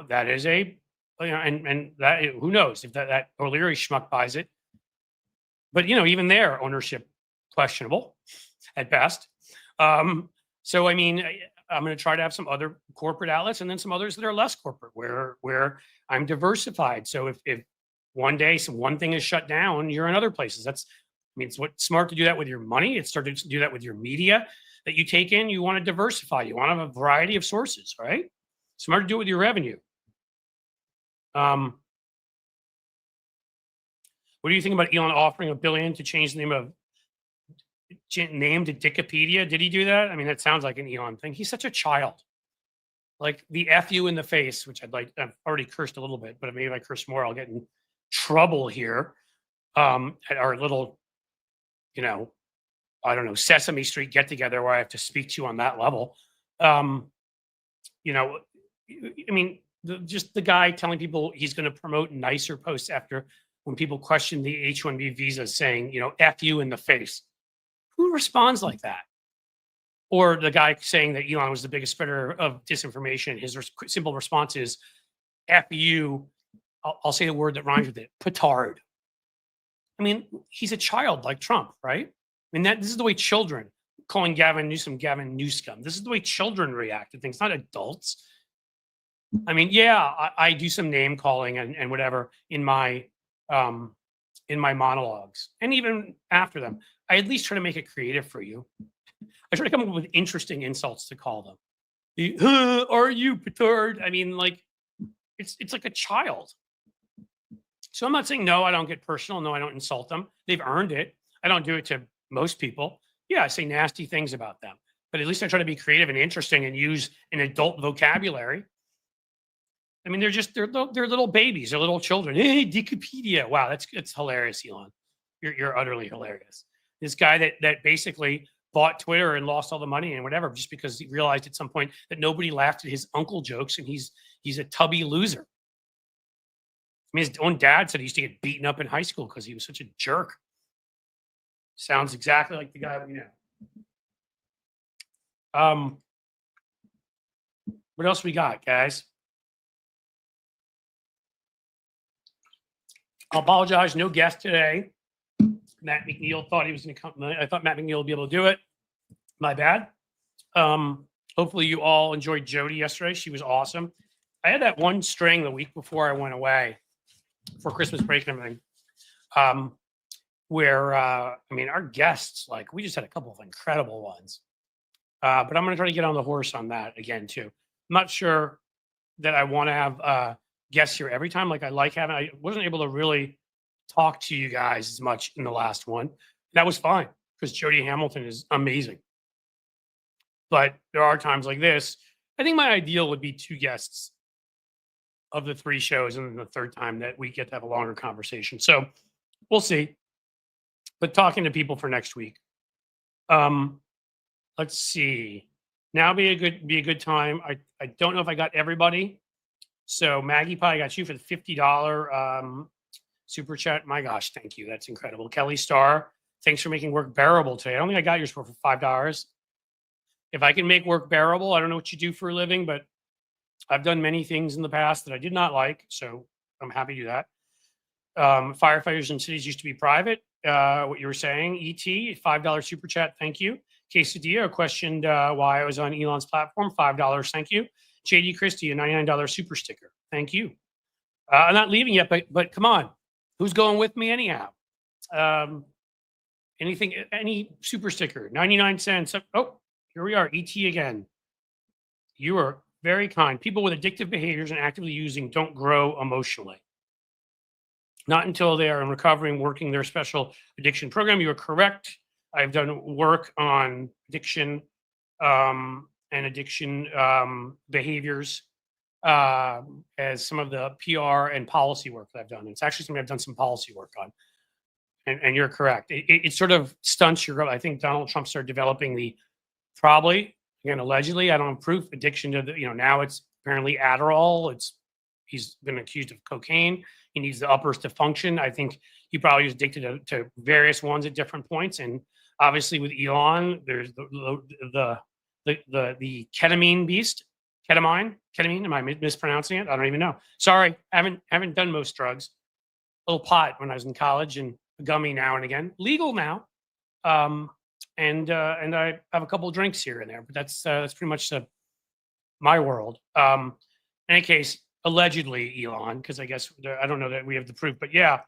That is and that, who knows if that O'Leary schmuck buys it. But, even their ownership, questionable at best. So, I mean, I'm going to try to have some other corporate outlets and then some others that are less corporate where I'm diversified. So if one day one thing is shut down, you're in other places. It's smart to do that with your money. It's started to do that with your media that you take in. You want to diversify. You want to have a variety of sources, right? Smart to do it with your revenue. What do you think about Elon offering $1 billion to change the name to Wikipedia? Did he do that? I mean, that sounds like an Elon thing. He's such a child. Like the F you in the face, which I've already cursed a little bit, but maybe if I curse more, I'll get in trouble here. At our little, I don't know, Sesame Street get together where I have to speak to you on that level. Just the guy telling people he's going to promote nicer posts after when people question the H-1B visa, saying, F you in the face. Who responds like that? Or the guy saying that Elon was the biggest spreader of disinformation. His simple response is, F you, I'll say the word that rhymes with it, petard. I mean, he's a child like Trump, right? I mean, this is the way children, calling Gavin Newsom Gavin Newscum. This is the way children react to things, not adults. I mean, yeah, I do some name calling and whatever in my monologues, and even after them, I at least try to make it creative for you. I try to come up with interesting insults to call them. Are you petard? I mean, like, it's like a child. So I'm not saying, no, I don't get personal. No, I don't insult them. They've earned it. I don't do it to most people. Yeah, I say nasty things about them, but at least I try to be creative and interesting and use an adult vocabulary. I mean, they're little babies. They're little children. Hey, Wikipedia. Wow, it's hilarious, Elon. You're utterly hilarious. This guy that basically bought Twitter and lost all the money and whatever, just because he realized at some point that nobody laughed at his uncle jokes, and he's a tubby loser. I mean, his own dad said he used to get beaten up in high school because he was such a jerk. Sounds exactly like the guy we know. What else we got, guys? I apologize, no guest today. Matt McNeil thought he was going to come. I thought Matt McNeil would be able to do it. My bad. Hopefully you all enjoyed Jody yesterday. She was awesome. I had that one string the week before I went away for Christmas break and everything, where I mean, our guests, like, we just had a couple of incredible ones. But I'm going to try to get on the horse on that again too. I'm not sure that I want to have guests here every time. Like, I like having. I wasn't able to really talk to you guys as much in the last one. That was fine because Jody Hamilton is amazing. But there are times like this. I think my ideal would be 2 guests of the 3 shows, and then the third time that we get to have a longer conversation. So we'll see. But talking to people for next week. Let's see. Now be a good time. I don't know if I got everybody. So Maggie Pie, I got you for the $50 super chat. My gosh, thank you. That's incredible. Kelly Starr, thanks for making work bearable today. I don't think I got yours for $5. If I can make work bearable, I don't know what you do for a living, but I've done many things in the past that I did not like, so I'm happy to do that. Firefighters in cities used to be private. What you were saying, ET, $5 super chat, thank you. Quesadilla questioned why I was on Elon's platform, $5, thank you. JD Christie, a $99 super sticker, thank you. I'm not leaving yet, but come on, who's going with me anyhow? Any super sticker, 99 cents. Oh, here we are, ET again. You are very kind. People with addictive behaviors and actively using don't grow emotionally. Not until they are in recovery and working their special addiction program. You are correct. I've done work on addiction and addiction behaviors as some of the PR and policy work that I've done. It's actually something I've done some policy work on. And you're correct. It sort of stunts your growth. I think Donald Trump started developing the probably, again, allegedly, I don't have proof, addiction to now it's apparently Adderall. He's been accused of cocaine. He needs the uppers to function. I think he probably was addicted to various ones at different points. And obviously with Elon, there's the ketamine beast, ketamine. Am I mispronouncing it? I don't even know. Sorry, I haven't done most drugs. A little pot when I was in college and a gummy now and again, legal now. And I have a couple of drinks here and there, but that's pretty much my world. In any case, allegedly Elon, because I guess I don't know that we have the proof, but yeah,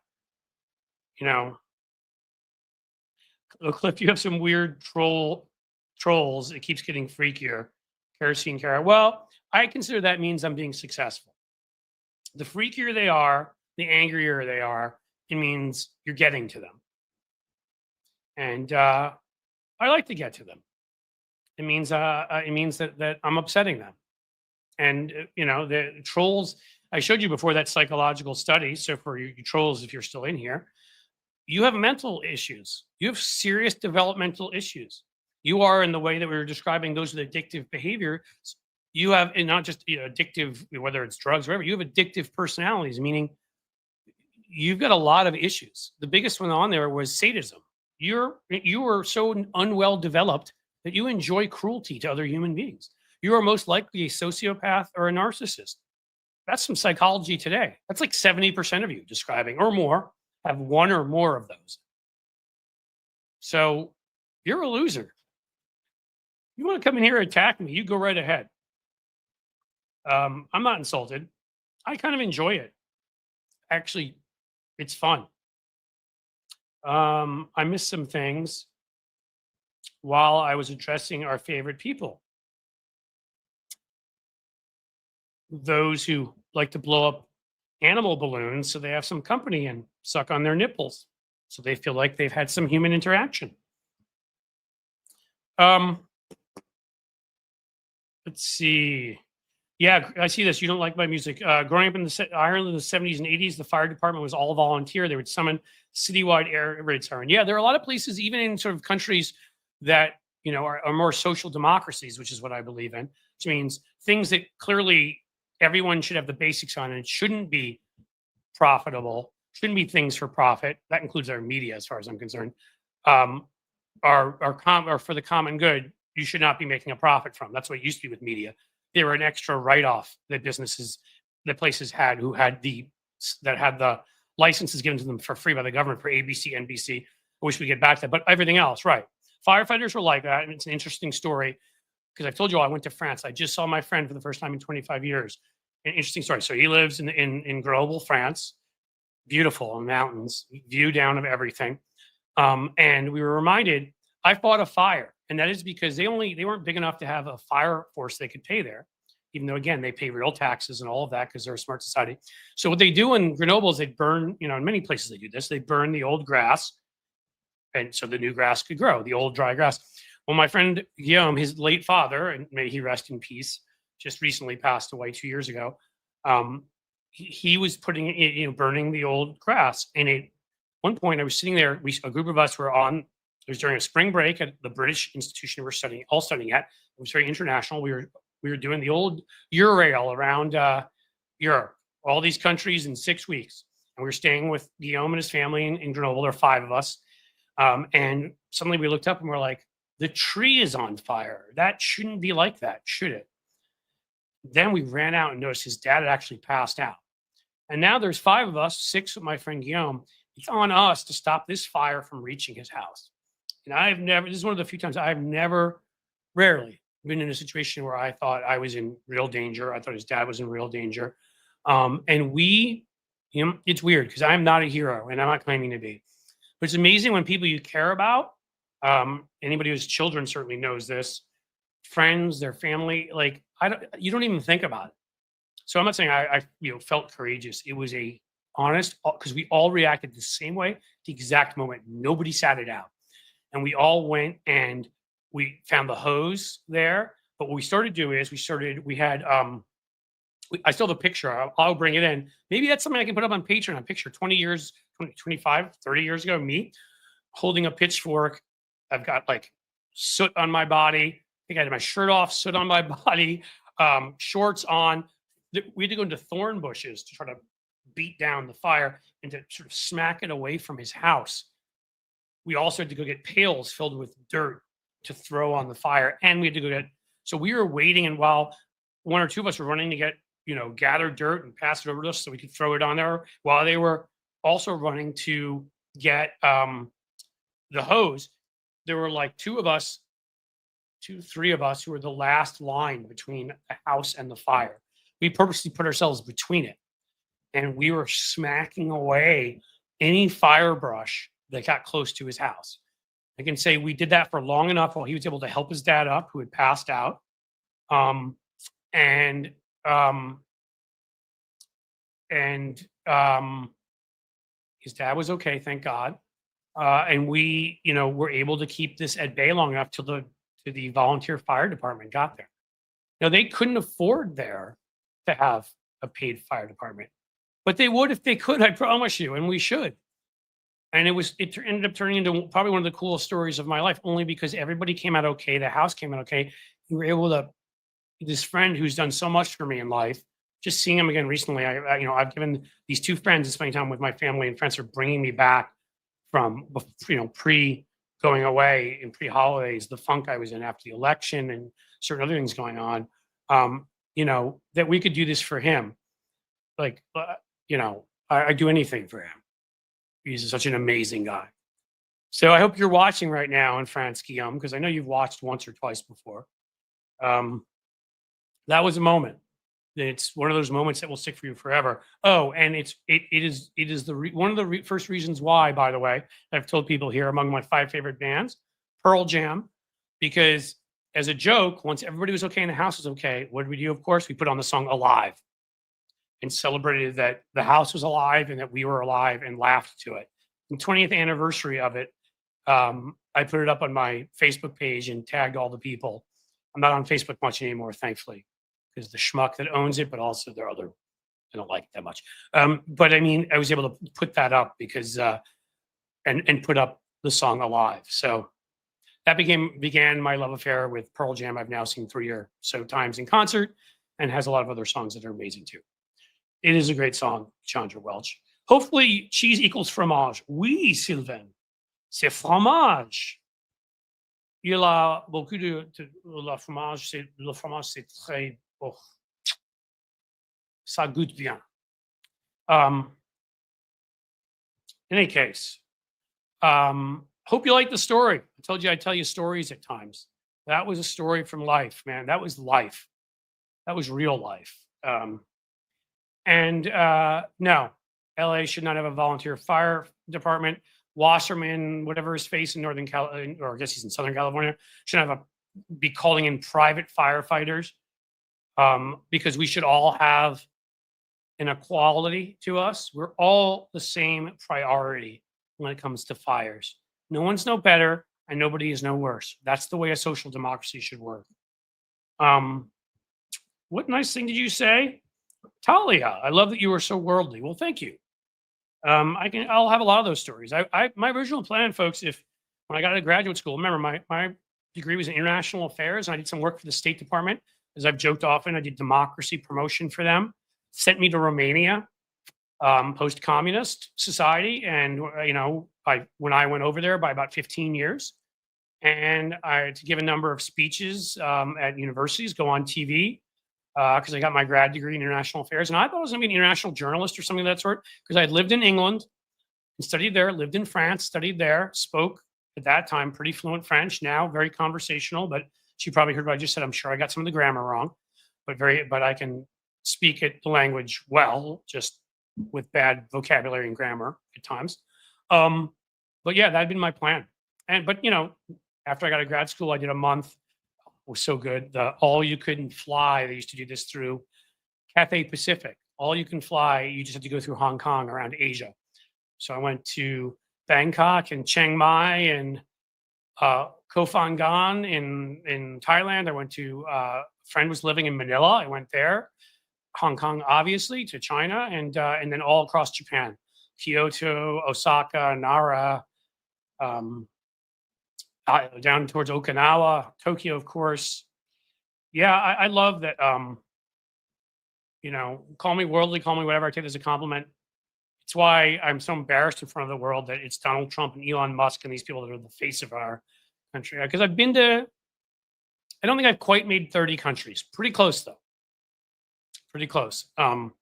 Cliff, you have some weird trolls. It keeps getting freakier. Kerosene Kara. Well, I consider that means I'm being successful. The freakier they are, the angrier they are, it means you're getting to them. And I like to get to them. It means that I'm upsetting them. And the trolls, I showed you before that psychological study. So for you trolls, if you're still in here, you have mental issues. You have serious developmental issues. You are, in the way that we were describing those with addictive behavior. You have, and not just addictive, whether it's drugs or whatever, you have addictive personalities, meaning you've got a lot of issues. The biggest one on there was sadism. You are so unwell developed that you enjoy cruelty to other human beings. You are most likely a sociopath or a narcissist. That's some psychology today. That's like 70% of you describing, or more, have one or more of those. So you're a loser. You want to come in here and attack me, you go right ahead. I'm not insulted. I kind of enjoy it. Actually, it's fun. I missed some things while I was addressing our favorite people. Those who like to blow up animal balloons so they have some company and suck on their nipples so they feel like they've had some human interaction. Let's see. Yeah, I see this. You don't like my music. Growing up in Ireland in the 70s and 80s, the fire department was all volunteer. They would summon citywide air raid siren. Yeah, there are a lot of places, even in sort of countries that are more social democracies, which is what I believe in, which means things that clearly everyone should have the basics on, and it shouldn't be profitable, shouldn't be things for profit. That includes our media, as far as I'm concerned. are for the common good, you should not be making a profit from. That's what it used to be with media. They were an extra write-off that places had that had the licenses given to them for free by the government for ABC, NBC. I wish we get back to that, but everything else, right? Firefighters were like that, and it's an interesting story because I've told you all I went to France. I just saw my friend for the first time in 25 years. An interesting story. So he lives in Grenoble, France. Beautiful mountains, view down of everything. And we were reminded, I fought a fire, and that is because they weren't big enough to have a fire force they could pay there, even though again they pay real taxes and all of that because they're a smart society. So what they do in Grenoble is they burn, in many places they do this, they burn the old grass, and so the new grass could grow, the old dry grass. Well, my friend Guillaume, his late father, and may he rest in peace, just recently passed away 2 years ago. He was burning the old grass, and at one point I was sitting there. A group of us were on. It was during a spring break at the British institution we're studying at. It was very international. We were doing the old Eurail around Europe, all these countries in 6 weeks, and we were staying with Guillaume and his family in Grenoble. There are 5 of us, and suddenly we looked up and we're like, the tree is on fire. That shouldn't be like that, should it? Then we ran out and noticed his dad had actually passed out. And now there's 5 of us, 6 with my friend Guillaume. It's on us to stop this fire from reaching his house. And this is one of the few times rarely been in a situation where I thought I was in real danger. I thought his dad was in real danger. And it's weird because I'm not a hero and I'm not claiming to be. But it's amazing when people you care about, anybody who's children certainly knows this, friends, their family, you don't even think about it. So I'm not saying I felt courageous. It was a honest, because we all reacted the same way, the exact moment. Nobody sat it out. And we all went and we found the hose there. But what we started to do is I still have a picture. I'll bring it in. Maybe that's something I can put up on Patreon. A picture 20 years, 25, 30 years ago, me holding a pitchfork. I've got soot on my body. I think I had my shirt off, soot on my body, shorts on. We had to go into thorn bushes to try to beat down the fire and to sort of smack it away from his house. We also had to go get pails filled with dirt to throw on the fire. And we had to go so we were waiting, and while 1 or 2 of us were running to get, gather dirt and pass it over to us so we could throw it on there, while they were also running to get the hose, there were 3 of us who were the last line between the house and the fire. We purposely put ourselves between it, and we were smacking away any fire brush that got close to his house. I can say we did that for long enough while he was able to help his dad up, who had passed out. His dad was okay, thank God. And we, were able to keep this at bay long enough till the volunteer fire department got there. Now, they couldn't afford there to have a paid fire department, but they would if they could, I promise you, and we should. And it ended up turning into probably one of the coolest stories of my life, only because everybody came out okay. The house came out okay. We were able to, this friend who's done so much for me in life, just seeing him again recently, I've given these 2 friends to spend time with my family and friends are bringing me back from, pre going away and pre-holidays, the funk I was in after the election and certain other things going on, that we could do this for him. I'd do anything for him. He's such an amazing guy. So I hope you're watching right now in France, Guillaume, because I know you've watched once or twice before. That was a moment. It's one of those moments that will stick for you forever. Oh, and it is one of the first reasons why, by the way, I've told people here among my 5 favorite bands, Pearl Jam, because as a joke, once everybody was okay and the house was okay, what did we do? Of course, we put on the song Alive and celebrated that the house was alive and that we were alive and laughed to it. The 20th anniversary of it, I put it up on my Facebook page and tagged all the people. I'm not on Facebook much anymore, thankfully, because the schmuck that owns it, but also I don't like it that much. But I mean, I was able to put that up because, and put up the song Alive. So that began my love affair with Pearl Jam. I've now seen 3 or so times in concert and has a lot of other songs that are amazing too. It is a great song, Chandra Welch. Hopefully cheese equals fromage. Oui, Sylvain. c'est fromage. Il a beaucoup le fromage, c'est très bon. Ça goûte bien. In any case, hope you like the story. I told you I tell you stories at times. That was a story from life, man. That was life. That was real life. No, LA should not have a volunteer fire department. Wasserman, whatever his face in Northern California, or I guess he's in Southern California, should be calling in private firefighters, because we should all have an equality to us. We're all the same priority when it comes to fires. No one's no better and nobody is no worse. That's the way a social democracy should work. What nice thing did you say? Talia, I love that you were so worldly. Well, thank you. I'll have a lot of those stories. My original plan, folks, when I got out of graduate school, remember my degree was in international affairs, and I did some work for the State Department. As I've joked often, I did democracy promotion for them. Sent me to Romania, post-communist society, and when I went over there by about 15 years, and I had to give a number of speeches at universities, go on TV, because I got my grad degree in international affairs, and I thought I was going to be an international journalist or something of that sort, because I had lived in England and studied there, lived in France, studied there, spoke at that time pretty fluent French. Now very conversational, but she probably heard what I just said. I'm sure I got some of the grammar wrong, but I can speak the language well, just with bad vocabulary and grammar at times. But yeah, that had been my plan. But after I got out of grad school, I did a month. It was so good. The all you couldn't fly. They used to do this through Cathay Pacific. All you can fly. You just had to go through Hong Kong around Asia. So I went to Bangkok and Chiang Mai and Koh Phangan in Thailand. I went to a friend was living in Manila. I went there. Hong Kong, obviously, to China, and then all across Japan, Kyoto, Osaka, Nara, down towards Okinawa, Tokyo, of course. Yeah, I love that. Call me worldly, call me whatever. I take it as a compliment. It's why I'm so embarrassed in front of the world that it's Donald Trump and Elon Musk and these people that are the face of our country. Because I don't think I've quite made 30 countries. Pretty close, though. Pretty close from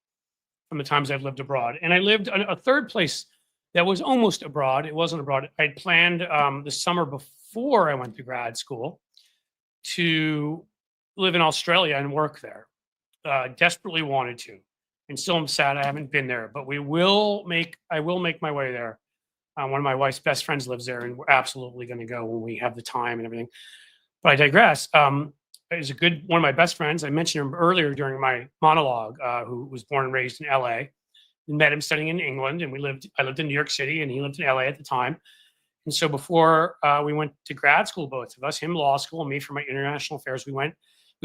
the times I've lived abroad. And I lived a third place that was almost abroad. It wasn't abroad. I'd planned the summer before I went to grad school to live in Australia and work there. Desperately wanted to. And still I'm sad I haven't been there. But I will make my way there. One of my wife's best friends lives there, and we're absolutely going to go when we have the time and everything. But I digress. Is one of my best friends. I mentioned him earlier during my monologue, who was born and raised in LA. We met him studying in England, and I lived in New York City and he lived in LA at the time. And so before we went to grad school, both of us, him law school and me for my international affairs, we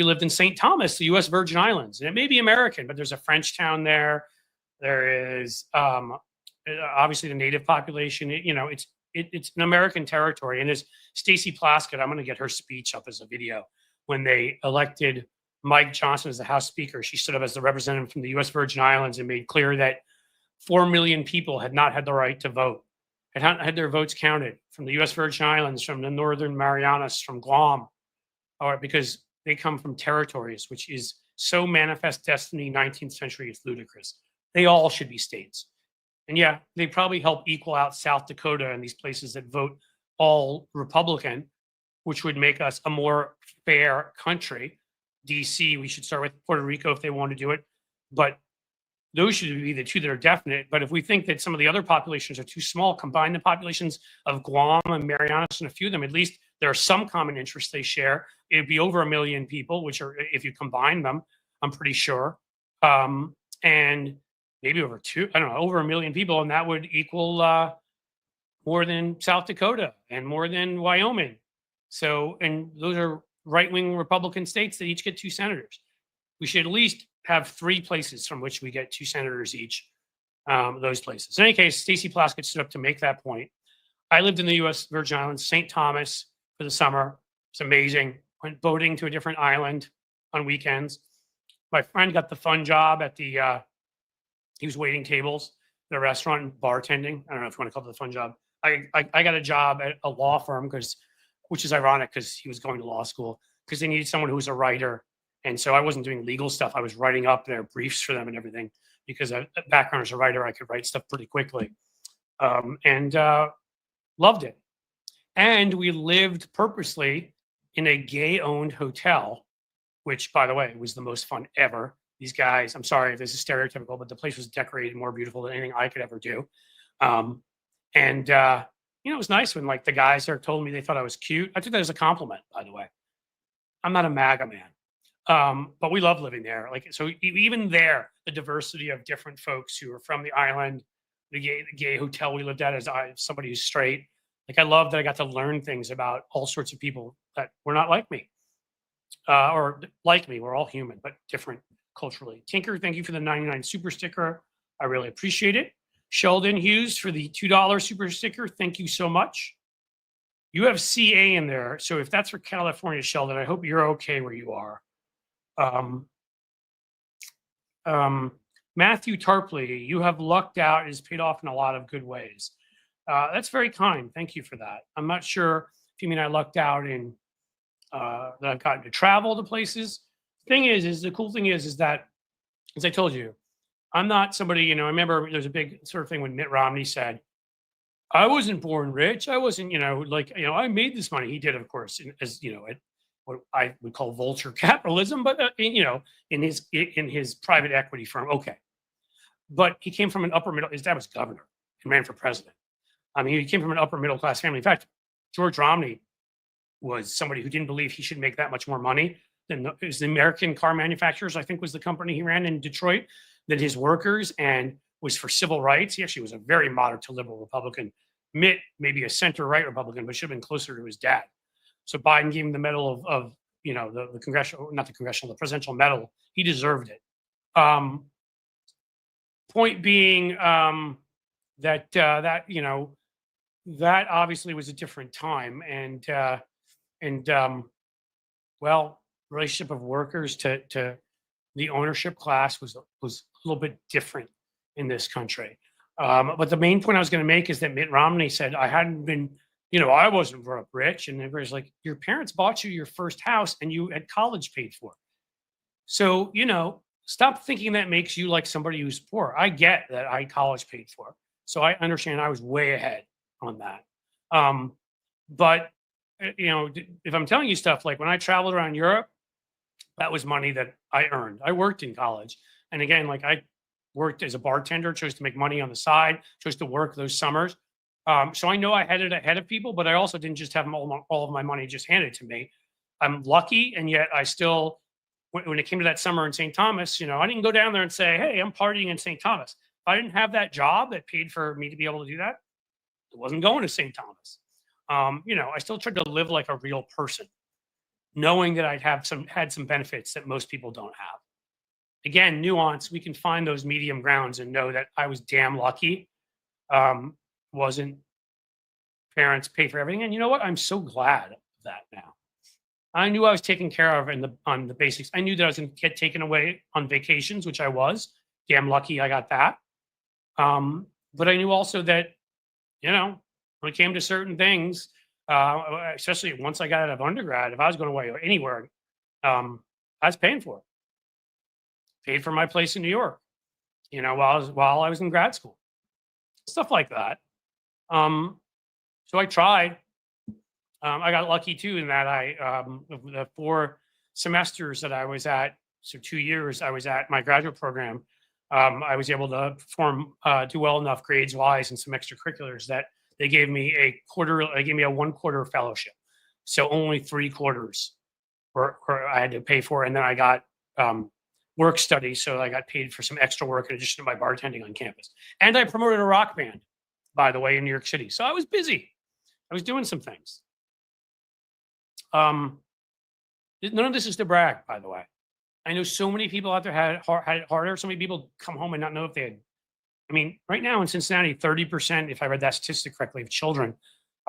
lived in St. Thomas, the US Virgin Islands. And it may be American, but there's a French town there. There is obviously the native population. It's an American territory. And as Stacey Plaskett, I'm going to get her speech up as a video. When they elected Mike Johnson as the House Speaker, she stood up as the representative from the U.S. Virgin Islands and made clear that 4 million people had not had the right to vote, had not had their votes counted from the U.S. Virgin Islands, from the Northern Marianas, from Guam, because they come from territories, which is so manifest destiny, 19th century, it's ludicrous. They all should be states. And yeah, they probably help equal out South Dakota and these places that vote all Republican, which would make us a more fair country. DC, we should start with Puerto Rico if they want to do it. But those should be the two that are definite. But if we think that some of the other populations are too small, combine the populations of Guam and Marianas and a few of them, at least there are some common interests they share. It'd be over 1 million people, which are, if you combine them, I'm pretty sure. And maybe over 1 million people. And that would equal more than South Dakota and more than Wyoming. So, and those are right-wing Republican states that each get 2 senators. We should at least have 3 places from which we get 2 senators each, those places. In any case, Stacey Plaskett stood up to make that point. I lived in the U.S. Virgin Islands, St. Thomas, for the summer. It's amazing. Went boating to a different island on weekends. My friend got the fun job at he was waiting tables at a restaurant, bartending. I don't know if you want to call it the fun job. I got a job at a law firm which is ironic because he was going to law school because they needed someone who was a writer. And so I wasn't doing legal stuff. I was writing up their briefs for them and everything because a background as a writer, I could write stuff pretty quickly. And loved it. And we lived purposely in a gay-owned hotel, which, by the way, was the most fun ever. These guys, I'm sorry if this is stereotypical, but the place was decorated more beautiful than anything I could ever do. And it was nice when like the guys there told me they thought I was cute. I took that as a compliment, by the way. I'm not a MAGA man, but we love living there. Like, so even there, the diversity of different folks who are from the island, the gay hotel we lived at as somebody who's straight. Like, I love that I got to learn things about all sorts of people that were not like me, or like me. We're all human, but different culturally. Tinker, thank you for the 99 super sticker. I really appreciate it. Sheldon Hughes for the $2 super sticker. Thank you so much. You have CA in there. So if that's for California, Sheldon, I hope you're okay where you are. Matthew Tarpley, you have lucked out. It has paid off in a lot of good ways. That's very kind. Thank you for that. I'm not sure if you mean I lucked out in that I've gotten to travel to places. Thing is the cool thing is that, as I told you, I'm not somebody, I remember there's a big sort of thing when Mitt Romney said, I wasn't born rich. I wasn't, I made this money. He did, of course, as what I would call vulture capitalism, but in his private equity firm. Okay. But he came from an upper middle, his dad was governor and ran for president. I mean, he came from an upper middle class family. In fact, George Romney was somebody who didn't believe he should make that much more money than it was the American car manufacturers, I think was the company he ran in Detroit, than his workers, and was for civil rights. He actually was a very moderate to liberal Republican. Mitt, maybe a center-right Republican, but should have been closer to his dad. So Biden gave him the medal of the congressional, not the congressional, the presidential medal. He deserved it. Point being that obviously was a different time, and relationship of workers to the ownership class was a little bit different in this country. But the main point I was going to make is that Mitt Romney said I hadn't been, I wasn't brought up rich, and everybody's like, your parents bought you your first house and you had college paid for. So stop thinking that makes you like somebody who's poor. I get that I college paid for, so I understand I was way ahead on that. But if I'm telling you stuff like when I traveled around Europe, that was money that I earned. I worked in college, and again, like I worked as a bartender, chose to make money on the side, chose to work those summers. So I know I had it ahead of people, but I also didn't just have all of my money just handed to me. I'm lucky, and yet I still, when it came to that summer in St. Thomas, I didn't go down there and say, hey, I'm partying in St. Thomas. If I didn't have that job that paid for me to be able to do that, I wasn't going to St. Thomas. I still tried to live like a real person, knowing that I'd had some benefits that most people don't have. Again, nuance, we can find those medium grounds and know that I was damn lucky. Wasn't parents pay for everything. And you know what? I'm so glad of that now. I knew I was taken care of on the basics. I knew that I was going to get taken away on vacations, which I was. Damn lucky I got that. But I knew also that, when it came to certain things, especially once I got out of undergrad, if I was going away anywhere, I was paying for it. Paid for my place in New York, while I was in grad school, stuff like that. So I tried. I got lucky too in that the 4 semesters that I was at, so 2 years I was at my graduate program, I was able to do well enough grades wise and some extracurriculars that they gave me a 1/4 fellowship. So only 3/4 were I had to pay for, and then I got work study, so I got paid for some extra work in addition to my bartending on campus. And I promoted a rock band, by the way, in New York City. So I was busy. I was doing some things. None of this is to brag, by the way. I know so many people out there had it harder. So many people come home and not know if they had. I mean, right now in Cincinnati, 30%, if I read that statistic correctly, of children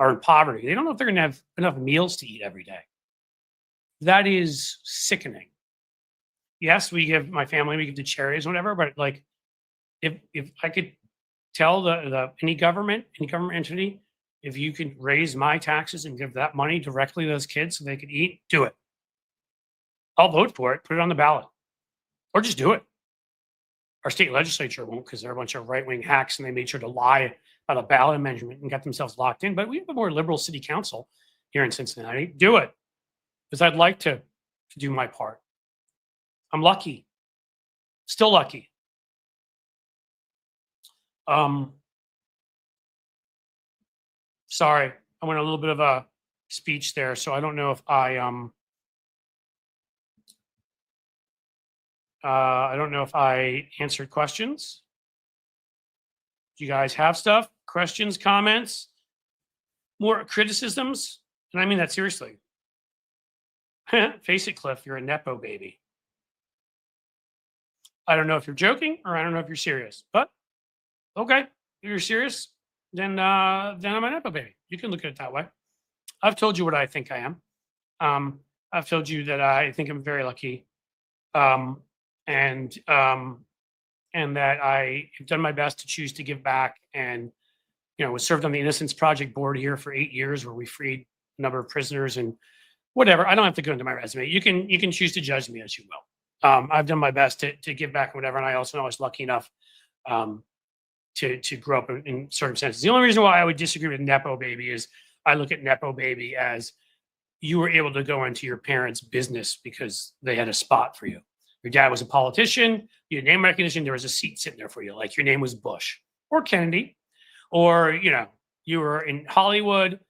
are in poverty. They don't know if they're going to have enough meals to eat every day. That is sickening. Yes, we give my family, we give to charities, whatever. But like, if I could tell any government entity If you can raise my taxes and give that money directly to those kids so they could eat, do it. I'll vote for it, put it on the ballot, or just do it. Our state legislature won't because they're a bunch of right-wing hacks and they made sure to lie about a ballot amendment and got themselves locked in. But we have a more liberal city council here in Cincinnati. Do it because I'd like to do my part. I'm lucky, still lucky. Sorry, I went a little bit of a speech there, so I don't know if I don't know if I answered questions. Do you guys have stuff, questions, comments, more criticisms? And I mean that seriously. Face it, Cliff, you're a Nepo baby. I don't know if you're joking or I don't know if you're serious, but okay, if you're serious, then I'm a Nepo baby. You can look at it that way. I've told you what I think I am. I've told you that I think I'm very lucky. And that I have done my best to choose to give back, and was served on the Innocence Project board here for 8 years, where we freed a number of prisoners and whatever. I don't have to go into my resume. You can choose to judge me as you will. I've done my best to give back, whatever, and I also know I was lucky enough to grow up in circumstances. The only reason why I would disagree with Nepo baby is I look at Nepo baby as you were able to go into your parents' business because they had a spot for you. Your dad was a politician, you had name recognition, there was a seat sitting there for you, like your name was Bush or Kennedy, or, you were in Hollywood,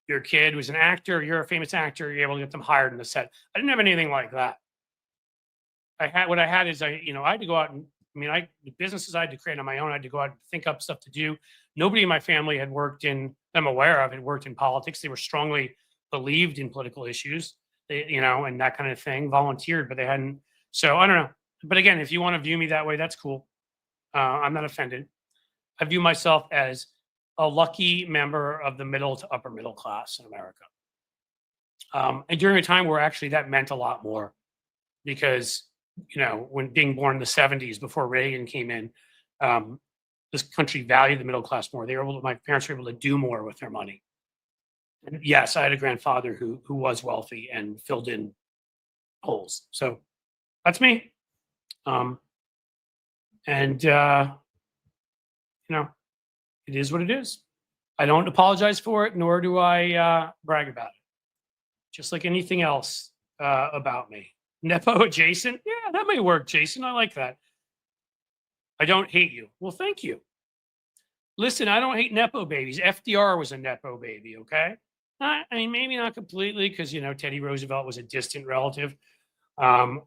your kid was an actor, you're a famous actor, you're able to get them hired in the set. I didn't have anything like that. What I had is I had to go out and, the businesses I had to create on my own, I had to go out and think up stuff to do. Nobody in my family had worked in, I'm aware of, had worked in politics. They were strongly believed in political issues, and that kind of thing, volunteered, but they hadn't. So I don't know. But again, if you want to view me that way, that's cool. I'm not offended. I view myself as a lucky member of the middle to upper middle class in America. And during a time where actually that meant a lot more because, when being born in the 70s before Reagan came in, this country valued the middle class more. My parents were able to do more with their money. And yes, I had a grandfather who was wealthy and filled in holes. So that's me. It is what it is. I don't apologize for it, nor do I brag about it. Just like anything else about me. Nepo adjacent? Yeah, that may work, Jason. I like that. I don't hate you. Well, thank you. Listen, I don't hate Nepo babies. FDR was a Nepo baby, okay? Maybe not completely because, Teddy Roosevelt was a distant relative. And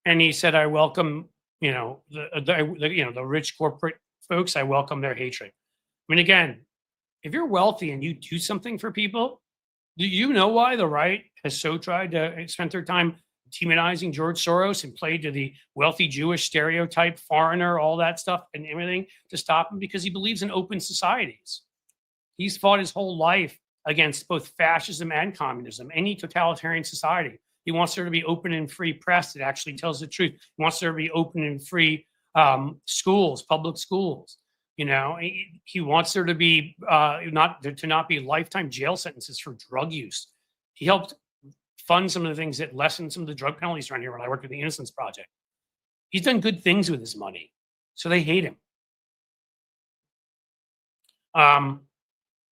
he said, I welcome, the rich corporate folks, I welcome their hatred. Again, if you're wealthy and you do something for people, do you know why the right has so tried to spend their time demonizing George Soros and played to the wealthy Jewish stereotype, foreigner, all that stuff and everything to stop him? Because he believes in open societies. He's fought his whole life against both fascism and communism, any totalitarian society. He wants there to be open and free press that actually tells the truth. He wants there to be open and free schools, public schools. He wants there to be not be lifetime jail sentences for drug use. He helped fund some of the things that lessened some of the drug penalties around here when I worked with the Innocence Project. He's done good things with his money, so they hate him.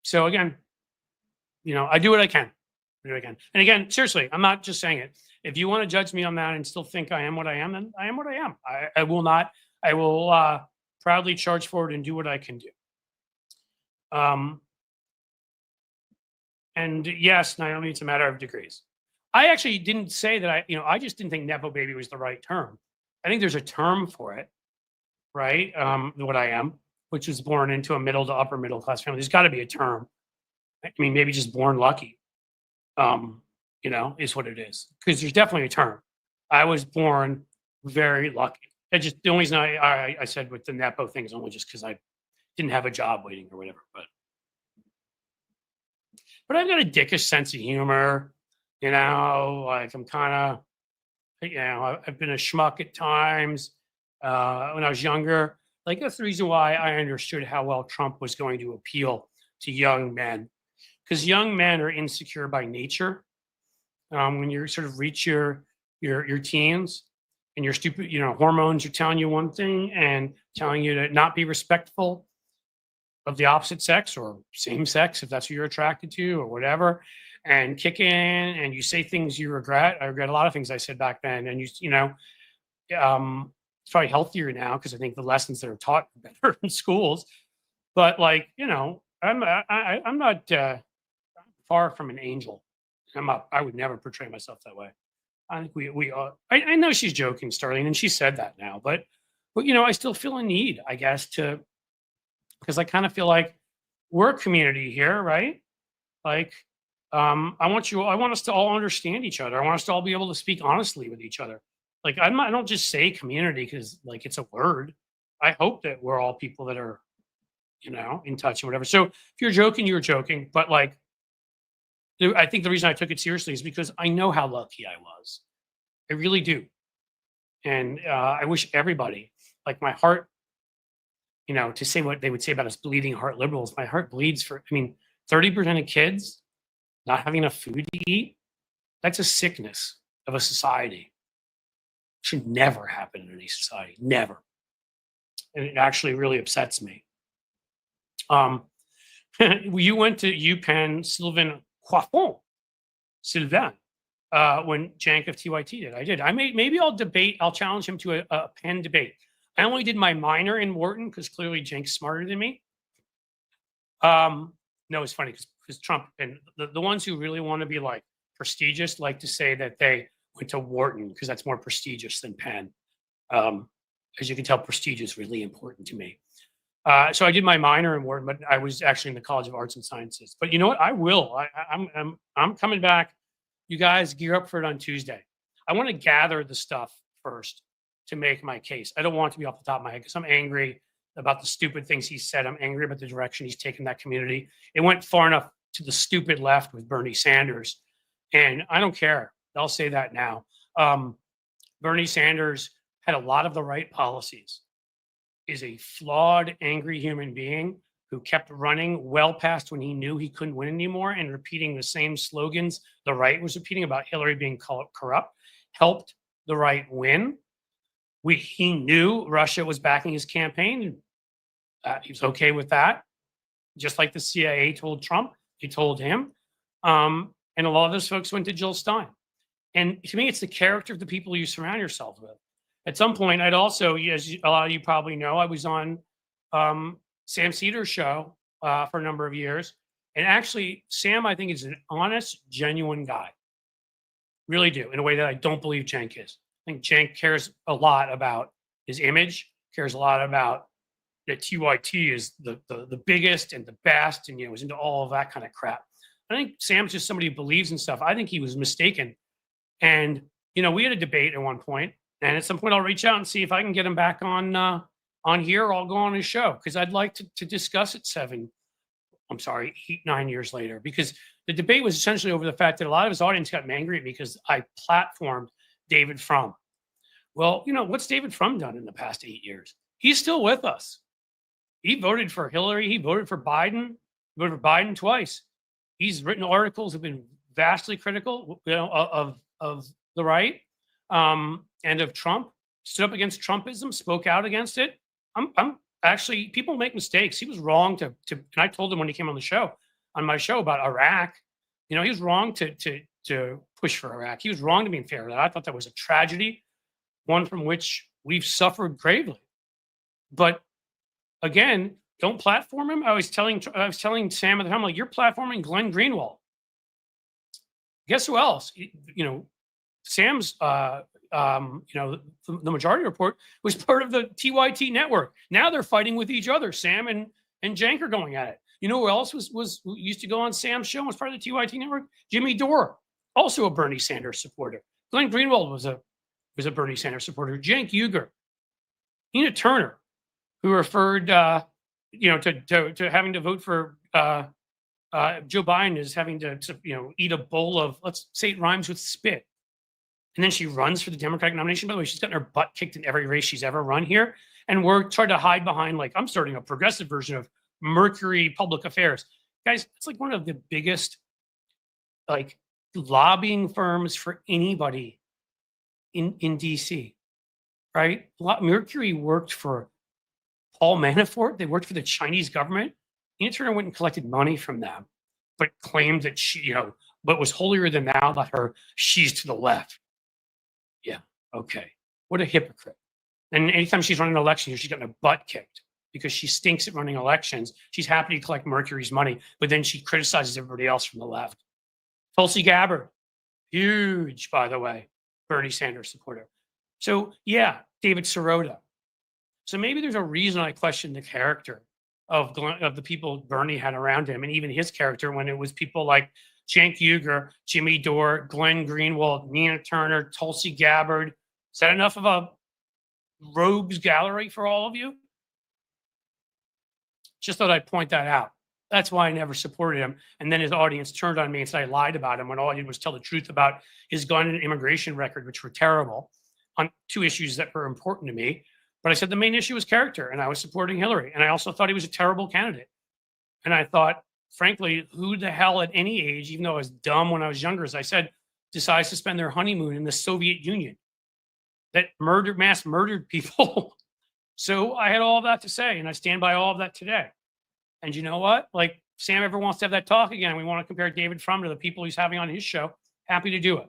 So again, I do what I can. And again, seriously, I'm not just saying it. If you want to judge me on that and still think I am what I am, then I am what I am. I will not. I will proudly charge forward and do what I can do. And yes, Naomi, it's a matter of degrees. I actually didn't say that I just didn't think Nepo baby was the right term. I think there's a term for it, right? What I am, which is born into a middle to upper middle class family. There's got to be a term. Maybe just born lucky, is what it is. Because there's definitely a term. I was born very lucky. The only reason I said with the Nepo thing is only just because I didn't have a job waiting or whatever. But I've got a dickish sense of humor, like I'm kind of, I've been a schmuck at times when I was younger. Like that's the reason why I understood how well Trump was going to appeal to young men, because young men are insecure by nature. When you sort of reach your teens and your stupid, hormones are telling you one thing and telling you to not be respectful of the opposite sex or same sex, if that's who you're attracted to or whatever, and kick in and you say things you regret. I regret a lot of things I said back then. And it's probably healthier now because I think the lessons that are taught are better in schools. But I'm not far from an angel. I would never portray myself that way. I think we are. I know she's joking, Starling, and she said that now, but I still feel a need, I guess, because I kind of feel like we're a community here, right? Like, I want us to all understand each other. I want us to all be able to speak honestly with each other. Like, I don't just say community because like it's a word. I hope that we're all people that are, in touch and whatever. So if you're joking, you're joking. But like, I think the reason I took it seriously is because I know how lucky I was. I really do. And I wish everybody, like my heart, to say what they would say about us bleeding heart liberals, my heart bleeds for, 30% of kids not having enough food to eat. That's a sickness of a society. Should never happen in any society, never. And it actually really upsets me. You went to UPenn, Sylvain Coiffon, Sylvain, when Jank of TYT did. I did. Maybe I'll challenge him to a Penn debate. I only did my minor in Wharton because clearly Jank's smarter than me. No, it's funny because Trump and the ones who really want to be like prestigious like to say that they went to Wharton because that's more prestigious than Penn. As you can tell, prestige is really important to me. So I did my minor in Wharton, but I was actually in the College of Arts and Sciences. But you know what? I will. I'm coming back. You guys gear up for it on Tuesday. I want to gather the stuff first to make my case. I don't want to be off the top of my head because I'm angry about the stupid things he said. I'm angry about the direction he's taken that community. It went far enough to the stupid left with Bernie Sanders. And I don't care. I'll say that now. Bernie Sanders had a lot of the right policies, is a flawed, angry human being who kept running well past when he knew he couldn't win anymore and repeating the same slogans the right was repeating about Hillary being corrupt, helped the right win. He knew Russia was backing his campaign. He was okay with that. Just like the CIA told Trump, they told him. And a lot of those folks went to Jill Stein. And to me, it's the character of the people you surround yourself with. At some point, I'd also, as a lot of you probably know, I was on Sam Cedar's show for a number of years. And actually, Sam, I think, is an honest, genuine guy. Really do, in a way that I don't believe Cenk is. I think Cenk cares a lot about his image, cares a lot about that TYT is the biggest and the best, and was into all of that kind of crap. I think Sam's just somebody who believes in stuff. I think he was mistaken. And, we had a debate at one point, and at some point I'll reach out and see if I can get him back on here, or I'll go on his show, because I'd like to discuss it 9 years later, because the debate was essentially over the fact that a lot of his audience got angry at me because I platformed David Frum. Well, what's David Frum done in the past 8 years? He's still with us. He voted for Hillary. He voted for Biden. He voted for Biden twice. He's written articles that have been vastly critical, of the right and of Trump. Stood up against Trumpism, spoke out against it. I'm actually, people make mistakes. He was wrong to and I told him when he came on my show about Iraq. He was wrong to push for Iraq. He was wrong to be in favor of that. I thought that was a tragedy, one from which we've suffered gravely. But again, don't platform him. I was telling Sam at the time, like, you're platforming Glenn Greenwald. Guess who else? Sam's the Majority Report was part of the TYT network. Now they're fighting with each other. Sam and Cenk are going at it. You know who else who used to go on Sam's show and was part of the TYT network? Jimmy Dore, also a Bernie Sanders supporter. Glenn Greenwald was a Bernie Sanders supporter. Cenk Uygur, Tina Turner, who referred to having to vote for Joe Biden as having to eat a bowl of, let's say it rhymes with spit. And then she runs for the Democratic nomination. By the way, she's gotten her butt kicked in every race she's ever run here. And we're trying to hide behind, like, I'm starting a progressive version of Mercury Public Affairs. guys, it's like one of the biggest like lobbying firms for anybody in DC, right? Mercury worked for Paul Manafort. They worked for the Chinese government. Tina Turner went and collected money from them, but claimed that she, but was holier than thou about she's to the left. Yeah, okay. What a hypocrite. And anytime she's running an election, she's getting her butt kicked because she stinks at running elections. She's happy to collect Mercury's money, but then she criticizes everybody else from the left. Tulsi Gabbard, huge, by the way, Bernie Sanders supporter. So yeah, David Sirota. So maybe there's a reason I question the character of the people Bernie had around him, and even his character when it was people like Cenk Uygur, Jimmy Dore, Glenn Greenwald, Nina Turner, Tulsi Gabbard. Is that enough of a rogues gallery for all of you? Just thought I'd point that out. That's why I never supported him. And then his audience turned on me and said I lied about him when all I did was tell the truth about his gun and immigration record, which were terrible on 2 issues that were important to me. But I said the main issue was character, and I was supporting Hillary. And I also thought he was a terrible candidate. And I thought, frankly, who the hell at any age, even though I was dumb when I was younger, as I said, decides to spend their honeymoon in the Soviet Union that mass murdered people? So I had all of that to say, and I stand by all of that today. And you know what? Like, Sam ever wants to have that talk again, we want to compare David Frum to the people he's having on his show, happy to do it.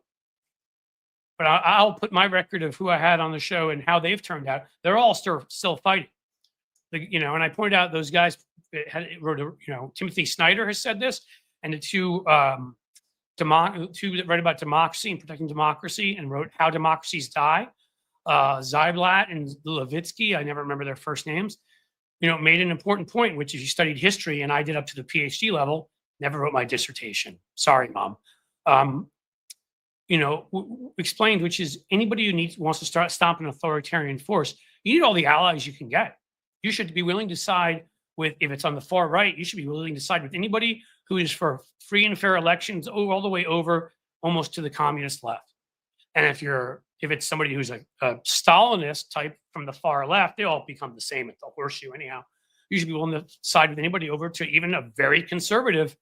But I'll put my record of who I had on the show and how they've turned out. They're all still fighting. And I pointed out those guys wrote, Timothy Snyder has said this, and the two that write about democracy and protecting democracy and wrote How Democracies Die, Zyblatt and Levitsky, I never remember their first names, made an important point, which is you studied history, and I did up to the PhD level, never wrote my dissertation. Sorry, Mom. Explained, which is anybody who wants to start stopping an authoritarian force, you need all the allies you can get. You should be willing to side with, if it's on the far right, you should be willing to side with anybody who is for free and fair elections all the way over almost to the communist left. And if it's somebody who's a Stalinist type from the far left, they all become the same at the horseshoe anyhow. You should be willing to side with anybody over to even a very conservative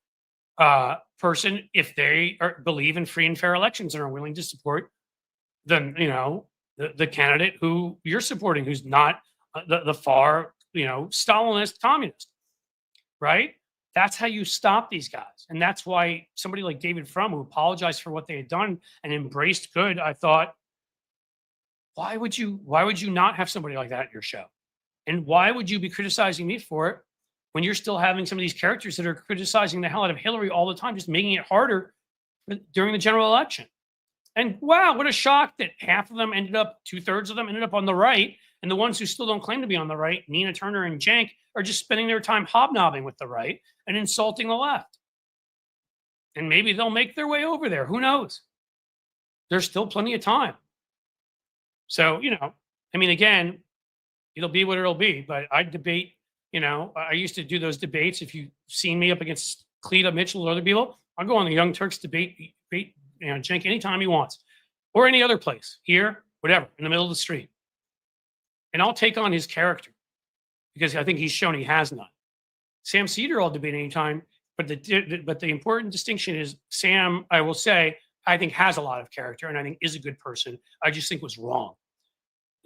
person if they believe in free and fair elections and are willing to support the candidate who you're supporting, who's not the far Stalinist communist, right? That's how you stop these guys. And that's why somebody like David Frum, who apologized for what they had done and embraced good, I thought, why would you not have somebody like that at your show? And why would you be criticizing me for it when you're still having some of these characters that are criticizing the hell out of Hillary all the time, just making it harder during the general election? And wow, what a shock that half of them ended up, 2/3 of them ended up on the right. And the ones who still don't claim to be on the right, Nina Turner and Cenk, are just spending their time hobnobbing with the right and insulting the left. And maybe they'll make their way over there. Who knows? There's still plenty of time. So, again, it'll be what it'll be. But I debate, I used to do those debates. If you've seen me up against Cleta Mitchell or other people, I'll go on the Young Turks debate Cenk anytime he wants. Or any other place, here, whatever, in the middle of the street. And I'll take on his character because I think he's shown he has none. Sam Cedar I'll debate anytime, but the important distinction is Sam, I will say, I think has a lot of character and I think is a good person. I just think was wrong.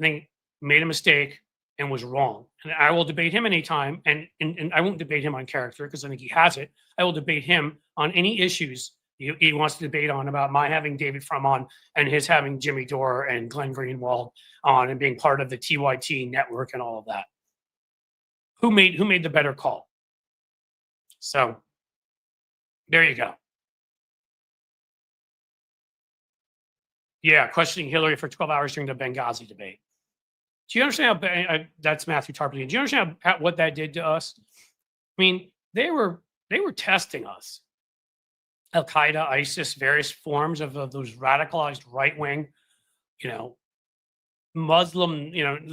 I think made a mistake and was wrong. And I will debate him anytime, and I won't debate him on character because I think he has it. I will debate him on any issues he wants to debate on, about my having David Frum on and his having Jimmy Dore and Glenn Greenwald on and being part of the TYT network and all of that. Who made the better call? So there you go. Yeah, questioning Hillary for 12 hours during the Benghazi debate. Do you understand how that's Matthew Tarpley? Do you understand what that did to us? I mean, they were testing us. Al Qaeda, ISIS, various forms of those radicalized right wing, Muslim,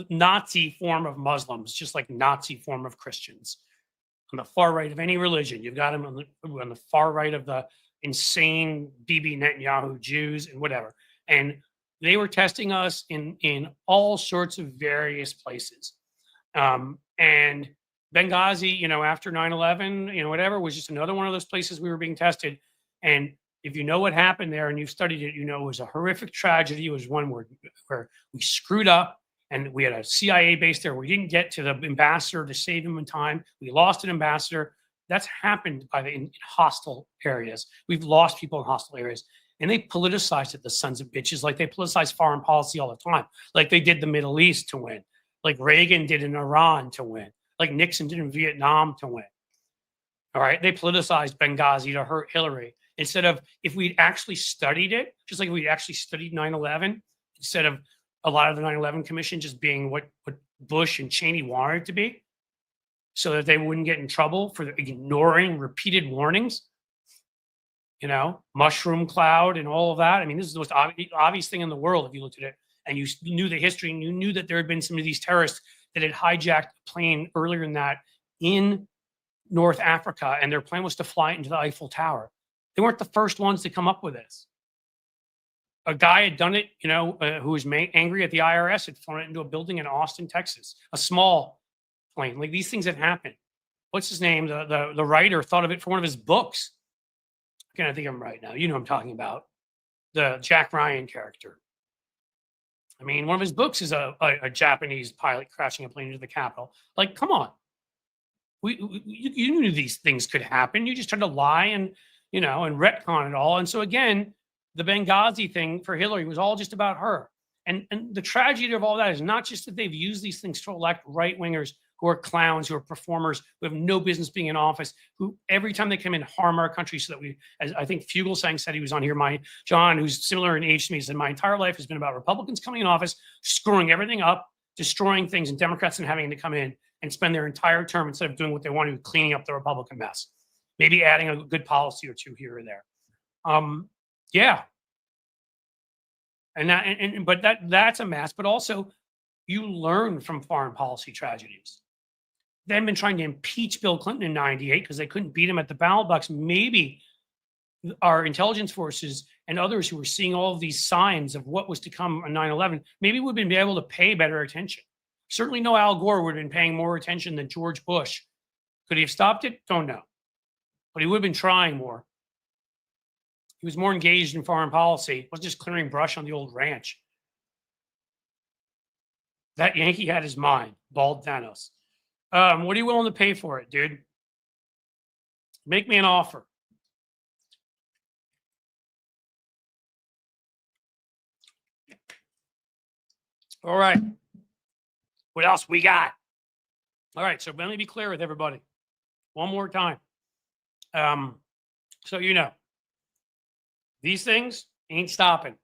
Nazi form of Muslims, just like Nazi form of Christians. On the far right of any religion, you've got them on the far right of the insane Bibi Netanyahu Jews and whatever. And they were testing us in all sorts of various places. And Benghazi, you know, after 9/11, you know, whatever, was just another one of those places we were being tested. And if you know what happened there and you've studied it, you know it was a horrific tragedy. It was one where we screwed up, and we had a CIA base there. We didn't get to the ambassador to save him in time. We lost an ambassador. That's happened in hostile areas. We've lost people in hostile areas. And they politicized it, the sons of bitches, like they politicize foreign policy all the time, like they did the Middle East to win, like Reagan did in Iran to win, like Nixon did in Vietnam to win. All right. They politicized Benghazi to hurt Hillary. Instead of, if we'd actually studied it, just like we'd actually studied 9/11, instead of a lot of the 9/11 Commission just being what Bush and Cheney wanted it to be, so that they wouldn't get in trouble for ignoring repeated warnings, you know, mushroom cloud and all of that. I mean, this is the most obvious thing in the world if you looked at it and you knew the history and you knew that there had been some of these terrorists that had hijacked a plane earlier than that in North Africa, and their plan was to fly it into the Eiffel Tower. They weren't the first ones to come up with this. A guy had done it, you know, who was angry at the IRS, had flown it into a building in Austin, Texas, a small plane. Like, these things have happened. What's his name? The writer thought of it for one of his books. I can't think of him right now. You know what I'm talking about. The Jack Ryan character. I mean, one of his books is a Japanese pilot crashing a plane into the Capitol. Like, come on. You knew these things could happen. You just tried to lie and, you know, and retcon it all. And so again, the Benghazi thing for Hillary was all just about her. And the tragedy of all that is not just that they've used these things to elect right-wingers who are clowns, who are performers, who have no business being in office, who every time they come in harm our country, so that we, as I think Fugelsang said, he was on here, John, who's similar in age to me, said my entire life has been about Republicans coming in office, screwing everything up, destroying things, and Democrats and having to come in and spend their entire term, instead of doing what they want to, cleaning up the Republican mess, maybe adding a good policy or two here or there. Yeah. But that's a mess. But also, you learn from foreign policy tragedies. They've been trying to impeach Bill Clinton in '98 because they couldn't beat him at the ballot box. Maybe our intelligence forces and others who were seeing all of these signs of what was to come on 9/11, maybe we've been able to pay better attention. Certainly no Al Gore would have been paying more attention than George Bush. Could he have stopped it? Don't know. But he would have been trying more. He was more engaged in foreign policy. He wasn't just clearing brush on the old ranch. That Yankee had his mind. Bald Thanos. What are you willing to pay for it, dude? Make me an offer. All right. What else we got? All right. So let me be clear with everybody. One more time. So you know, these things ain't stopping.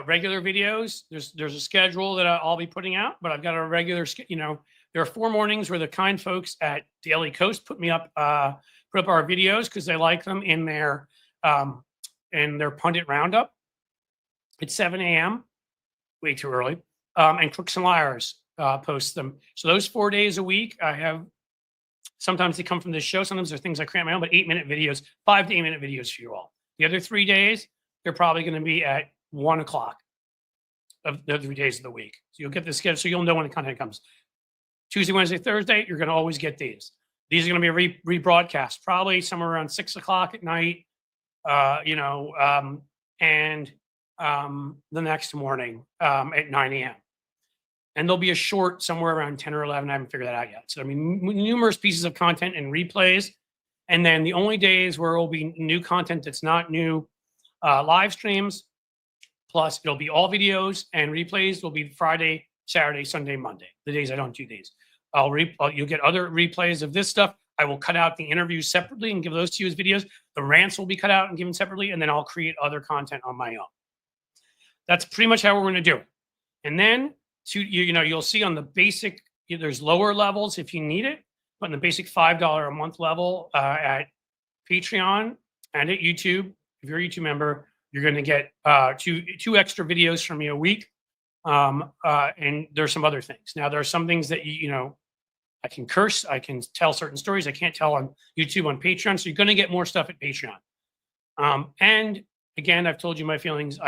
Regular videos, there's a schedule that I'll be putting out, but I've got a regular, you know, there are 4 mornings where the kind folks at Daily Coast put up our videos because they like them in their pundit roundup. It's 7 a.m. way too early. And Crooks and Liars posts them. So those 4 days a week, I have, sometimes they come from this show. Sometimes they're things I create my own, but 8-minute videos, 5 to 8 minute videos for you all. The other 3 days, they're probably going to be at 1 o'clock of the 3 days of the week. So you'll get the schedule, so you'll know when the content comes. Tuesday, Wednesday, Thursday, you're going to always get these. These are going to be rebroadcast, probably somewhere around 6 o'clock at night, and the next morning at 9 a.m. And there'll be a short somewhere around 10 or 11. I haven't figured that out yet. So, I mean, numerous pieces of content and replays. And then the only days where it'll be new content that's not new, live streams. Plus, it'll be all videos and replays will be Friday, Saturday, Sunday, Monday. The days I don't do these. You'll get other replays of this stuff. I will cut out the interviews separately and give those to you as videos. The rants will be cut out and given separately, and then I'll create other content on my own. That's pretty much how we're going to do it. And then, you'll see on the basic, there's lower levels if you need it, but in the basic $5 a month level at Patreon and at YouTube, if you're a YouTube member, you're going to get two extra videos from me a week. And there's some other things. Now, there are some things that, I can curse. I can tell certain stories I can't tell on YouTube, on Patreon. So you're going to get more stuff at Patreon. And again, I've told you my feelings.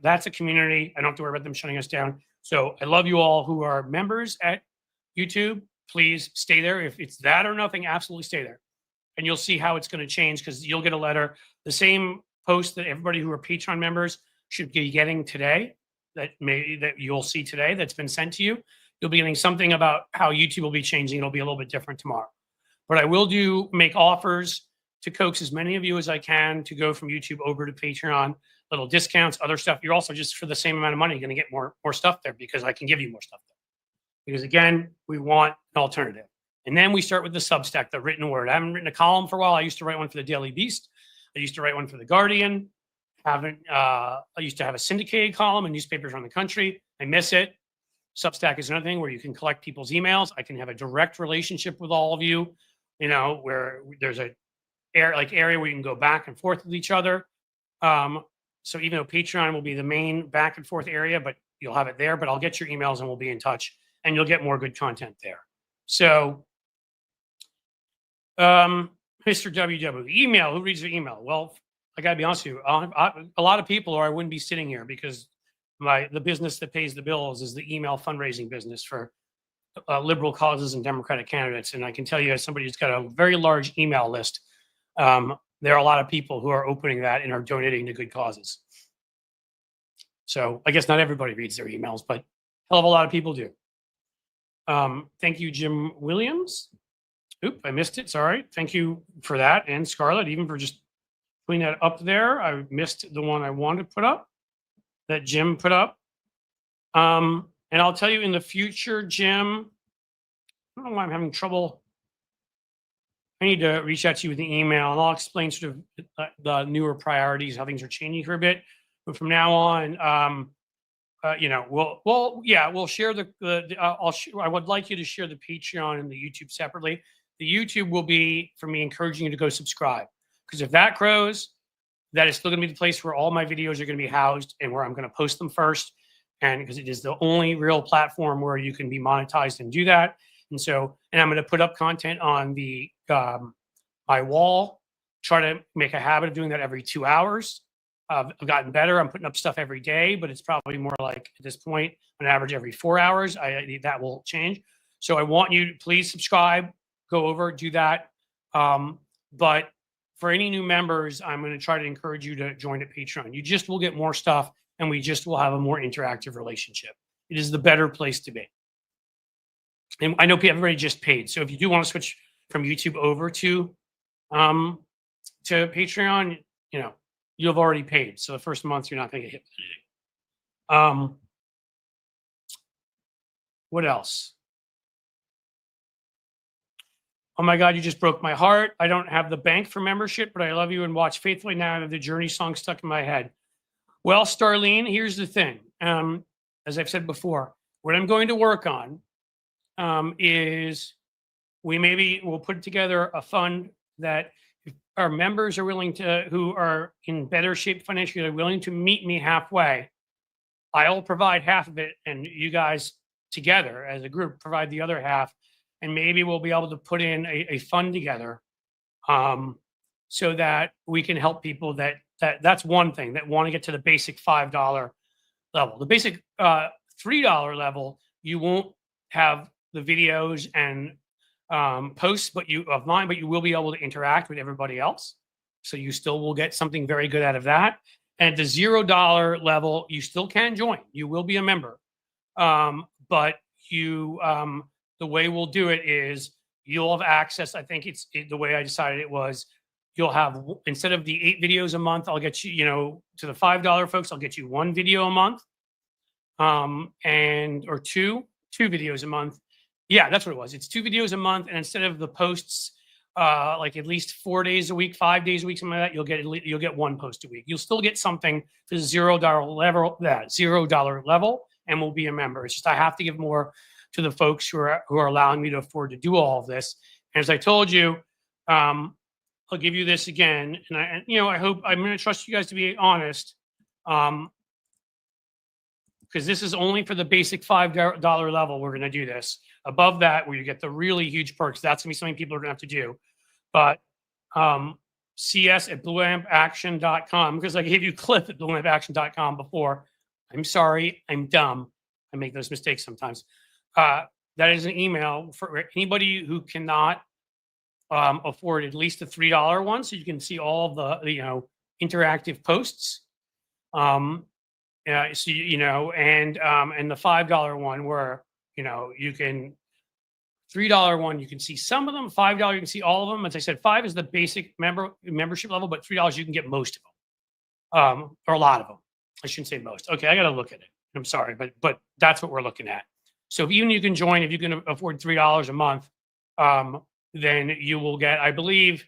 That's a community. I don't have to worry about them shutting us down. So I love you all who are members at YouTube. please stay there. If it's that or nothing, absolutely stay there. And you'll see how it's going to change, because you'll get a letter, the same post that everybody who are Patreon members should be getting today, that you'll see today, that's been sent to you. You'll be getting something about how YouTube will be changing. It'll be a little bit different tomorrow. But I will make offers to coax as many of you as I can to go from YouTube over to Patreon, little discounts, other stuff. You're also, just for the same amount of money, going to get more stuff there, because I can give you more stuff there. Because again, we want an alternative. And then we start with the Substack, the written word. I haven't written a column for a while. I used to write one for the Daily Beast. I used to write one for the Guardian. I used to have a syndicated column in newspapers around the country. I miss it. Substack is another thing where you can collect people's emails. I can have a direct relationship with all of you, where there's a area where you can go back and forth with each other. So even though Patreon will be the main back and forth area, but you'll have it there, but I'll get your emails and we'll be in touch, and you'll get more good content there. So, Mr. WW, email, who reads your email? Well, I gotta be honest with you, a lot of people, or I wouldn't be sitting here, because the business that pays the bills is the email fundraising business for liberal causes and Democratic candidates. And I can tell you, as somebody who's got a very large email list, there are a lot of people who are opening that and are donating to good causes. So I guess not everybody reads their emails, but a hell of a lot of people do. Thank you, Jim Williams. Oop, I missed it. Sorry. Thank you for that. And Scarlett, even for just putting that up there. I missed the one I wanted to put up, that Jim put up. And I'll tell you, in the future, Jim, I don't know why I'm having trouble. I need to reach out to you with the email, and I'll explain sort of the newer priorities, how things are changing for a bit. But from now on, we'll share I would like you to share the Patreon and the YouTube separately. The YouTube will be for me encouraging you to go subscribe, because if that grows, that is still going to be the place where all my videos are going to be housed and where I'm going to post them first. And because it is the only real platform where you can be monetized and do that. And I'm going to put up content on the my wall, try to make a habit of doing that every 2 hours. I've gotten better. I'm putting up stuff every day, but it's probably more like, at this point, on average every 4 hours. That will change. So I want you to please subscribe, go over, do that. But for any new members, I'm going to try to encourage you to join at Patreon. You just will get more stuff, and we just will have a more interactive relationship. It is the better place to be. And I know everybody just paid. So if you do want to switch from YouTube over to Patreon, you have already paid. So the first month, you're not going to get hit with anything. What else? Oh my God, you just broke my heart. I don't have the bank for membership, but I love you and watch faithfully now. I have the Journey song stuck in my head. Well, Starlene, here's the thing. As I've said before, what I'm going to work on is we'll put together a fund that if our members are willing to, who are in better shape financially, are willing to meet me halfway, I'll provide half of it, and you guys together as a group provide the other half. And maybe we'll be able to put in a fund together so that we can help people that's one thing, that want to get to the basic $5 level. The basic $3 level, you won't have the videos and posts of mine, but you will be able to interact with everybody else. So you still will get something very good out of that. And at the $0 level, you still can join. You will be a member. But the way we'll do it is you'll have access. I think the way I decided it was, you'll have, instead of the 8 videos a month, I'll get you, to the $5 folks, I'll get you 1 video a month, or two videos a month. Yeah, that's what it was. It's 2 videos a month. And instead of the posts, like at least 4 days a week, 5 days a week, something like that, you'll get 1 post a week. You'll still get something for the $0 level, and we'll be a member. It's just, I have to give more to the folks who are allowing me to afford to do all of this. And as I told you, I'll give you this again. And I hope, I'm going to trust you guys to be honest. Because this is only for the basic $5 level. We're going to do this. Above that, where you get the really huge perks, that's going to be something people are going to have to do. But cs@blueampaction.com, because I gave you Cliff at blueampaction.com before. I'm sorry, I'm dumb. I make those mistakes sometimes. That is an email for anybody who cannot afford at least the $3 one, so you can see all the interactive posts. So and the $5 one where you can $3 one you can see some of them, $5 you can see all of them. As I said, 5 is the basic membership level, but $3 you can get most of them, or a lot of them. I shouldn't say most. Okay, I got to look at it. I'm sorry, but that's what we're looking at. So even you can join if you can afford $3 a month, then you will get, I believe,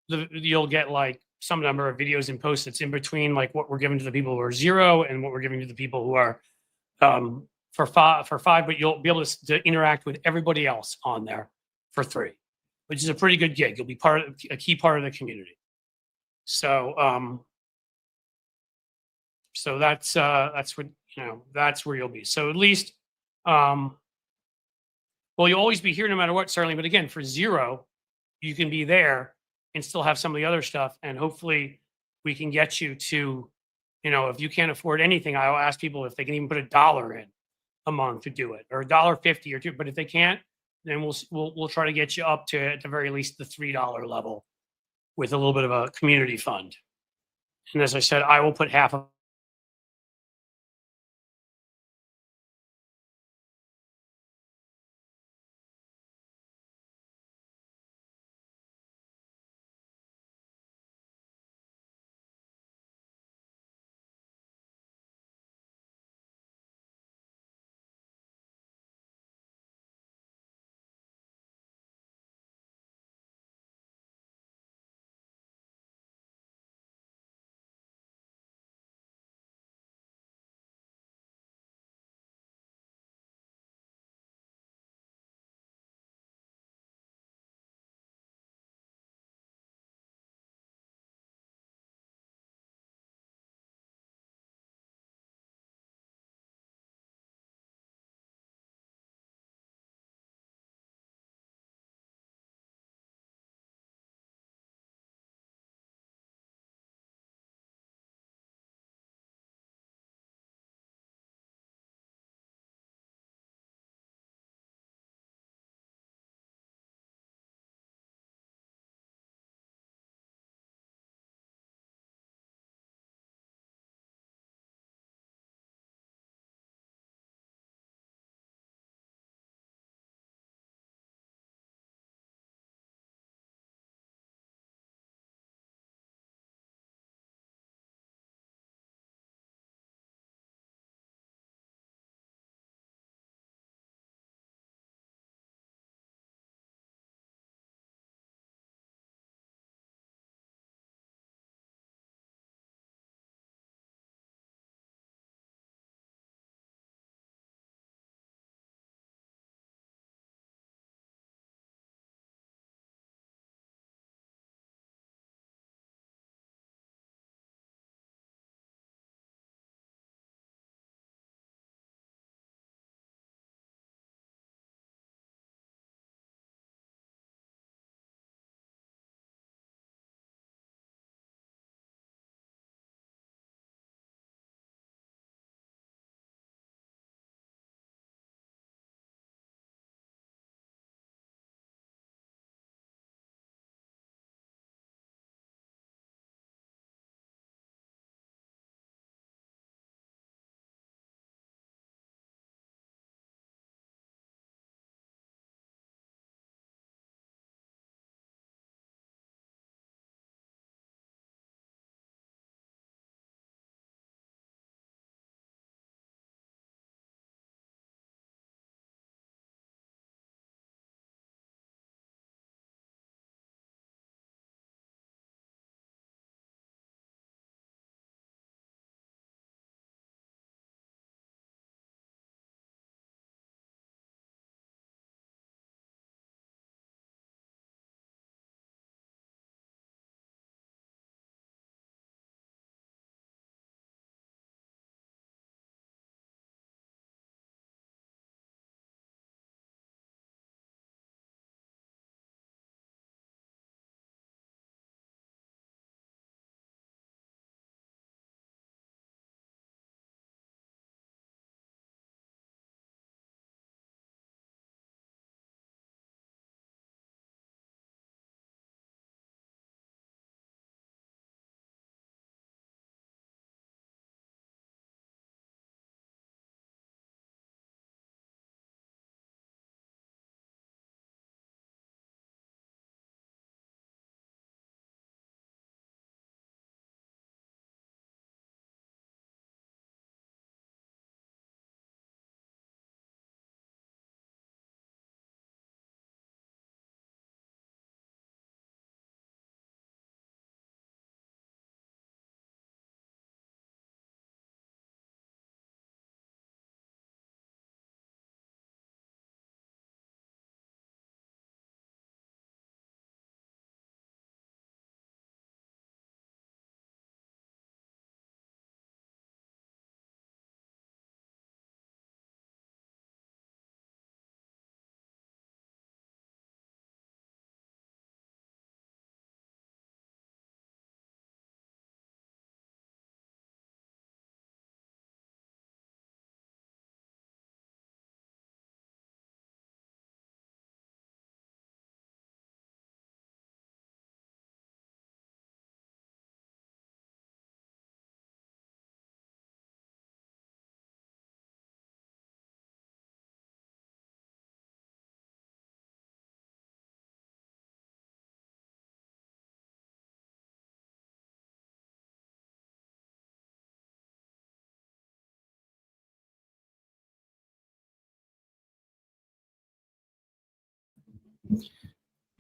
you'll get like some number of videos and posts that's in between, like what we're giving to the people who are 0 and what we're giving to the people who are for five. But you'll be able to interact with everybody else on there for 3, which is a pretty good gig. You'll be a key part of the community. So so that's what that's where you'll be. So at least well, you'll always be here no matter what, certainly. But again, for 0, you can be there and still have some of the other stuff. And hopefully we can get you to, if you can't afford anything, I'll ask people if they can even put $1 in a month to do it, or $1.50 or $2. But if they can't, then we'll try to get you up to, at the very least, the $3 level with a little bit of a community fund. And as I said, I will put half of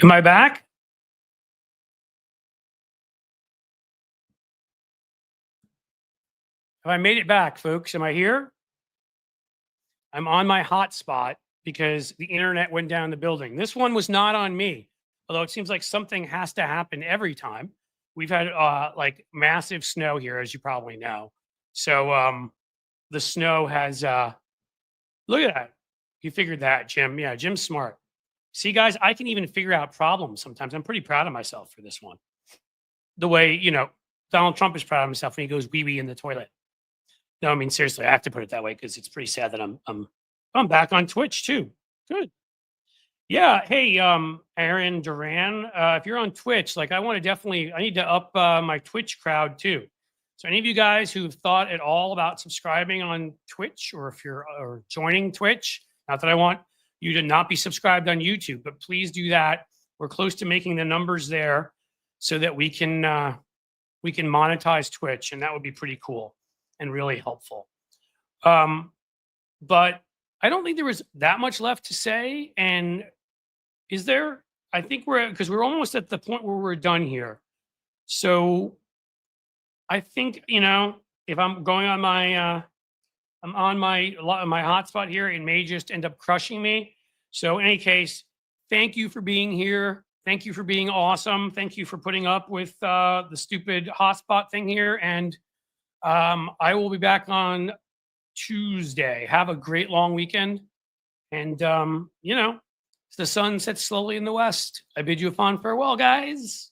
Am I back? Have I made it back, folks? Am I here? I'm on my hotspot because the internet went down the building. This one was not on me, although it seems like something has to happen every time. We've had like massive snow here, as you probably know. So the snow has look at that. You figured that, Jim. Yeah, Jim's smart. See, guys, I can even figure out problems sometimes. I'm pretty proud of myself for this one. The way, Donald Trump is proud of himself when he goes wee wee in the toilet. No, I mean, seriously, I have to put it that way because it's pretty sad that I'm back on Twitch too. Good. Yeah. Hey, Aaron Duran, if you're on Twitch, like I need to up my Twitch crowd too. So any of you guys who've thought at all about subscribing on Twitch, or if you're or joining Twitch, not that I want you to not be subscribed on YouTube, but please do that. We're close to making the numbers there so that we can monetize Twitch, and that would be pretty cool and really helpful. But I don't think there was that much left to say. And is there? I think because we're almost at the point where we're done here. So I think, if I'm going on my I'm on my hotspot here, it may just end up crushing me. So in any case, thank you for being here. Thank you for being awesome. Thank you for putting up with the stupid hotspot thing here. And I will be back on Tuesday. Have a great long weekend. And, the sun sets slowly in the west. I bid you a fond farewell, guys.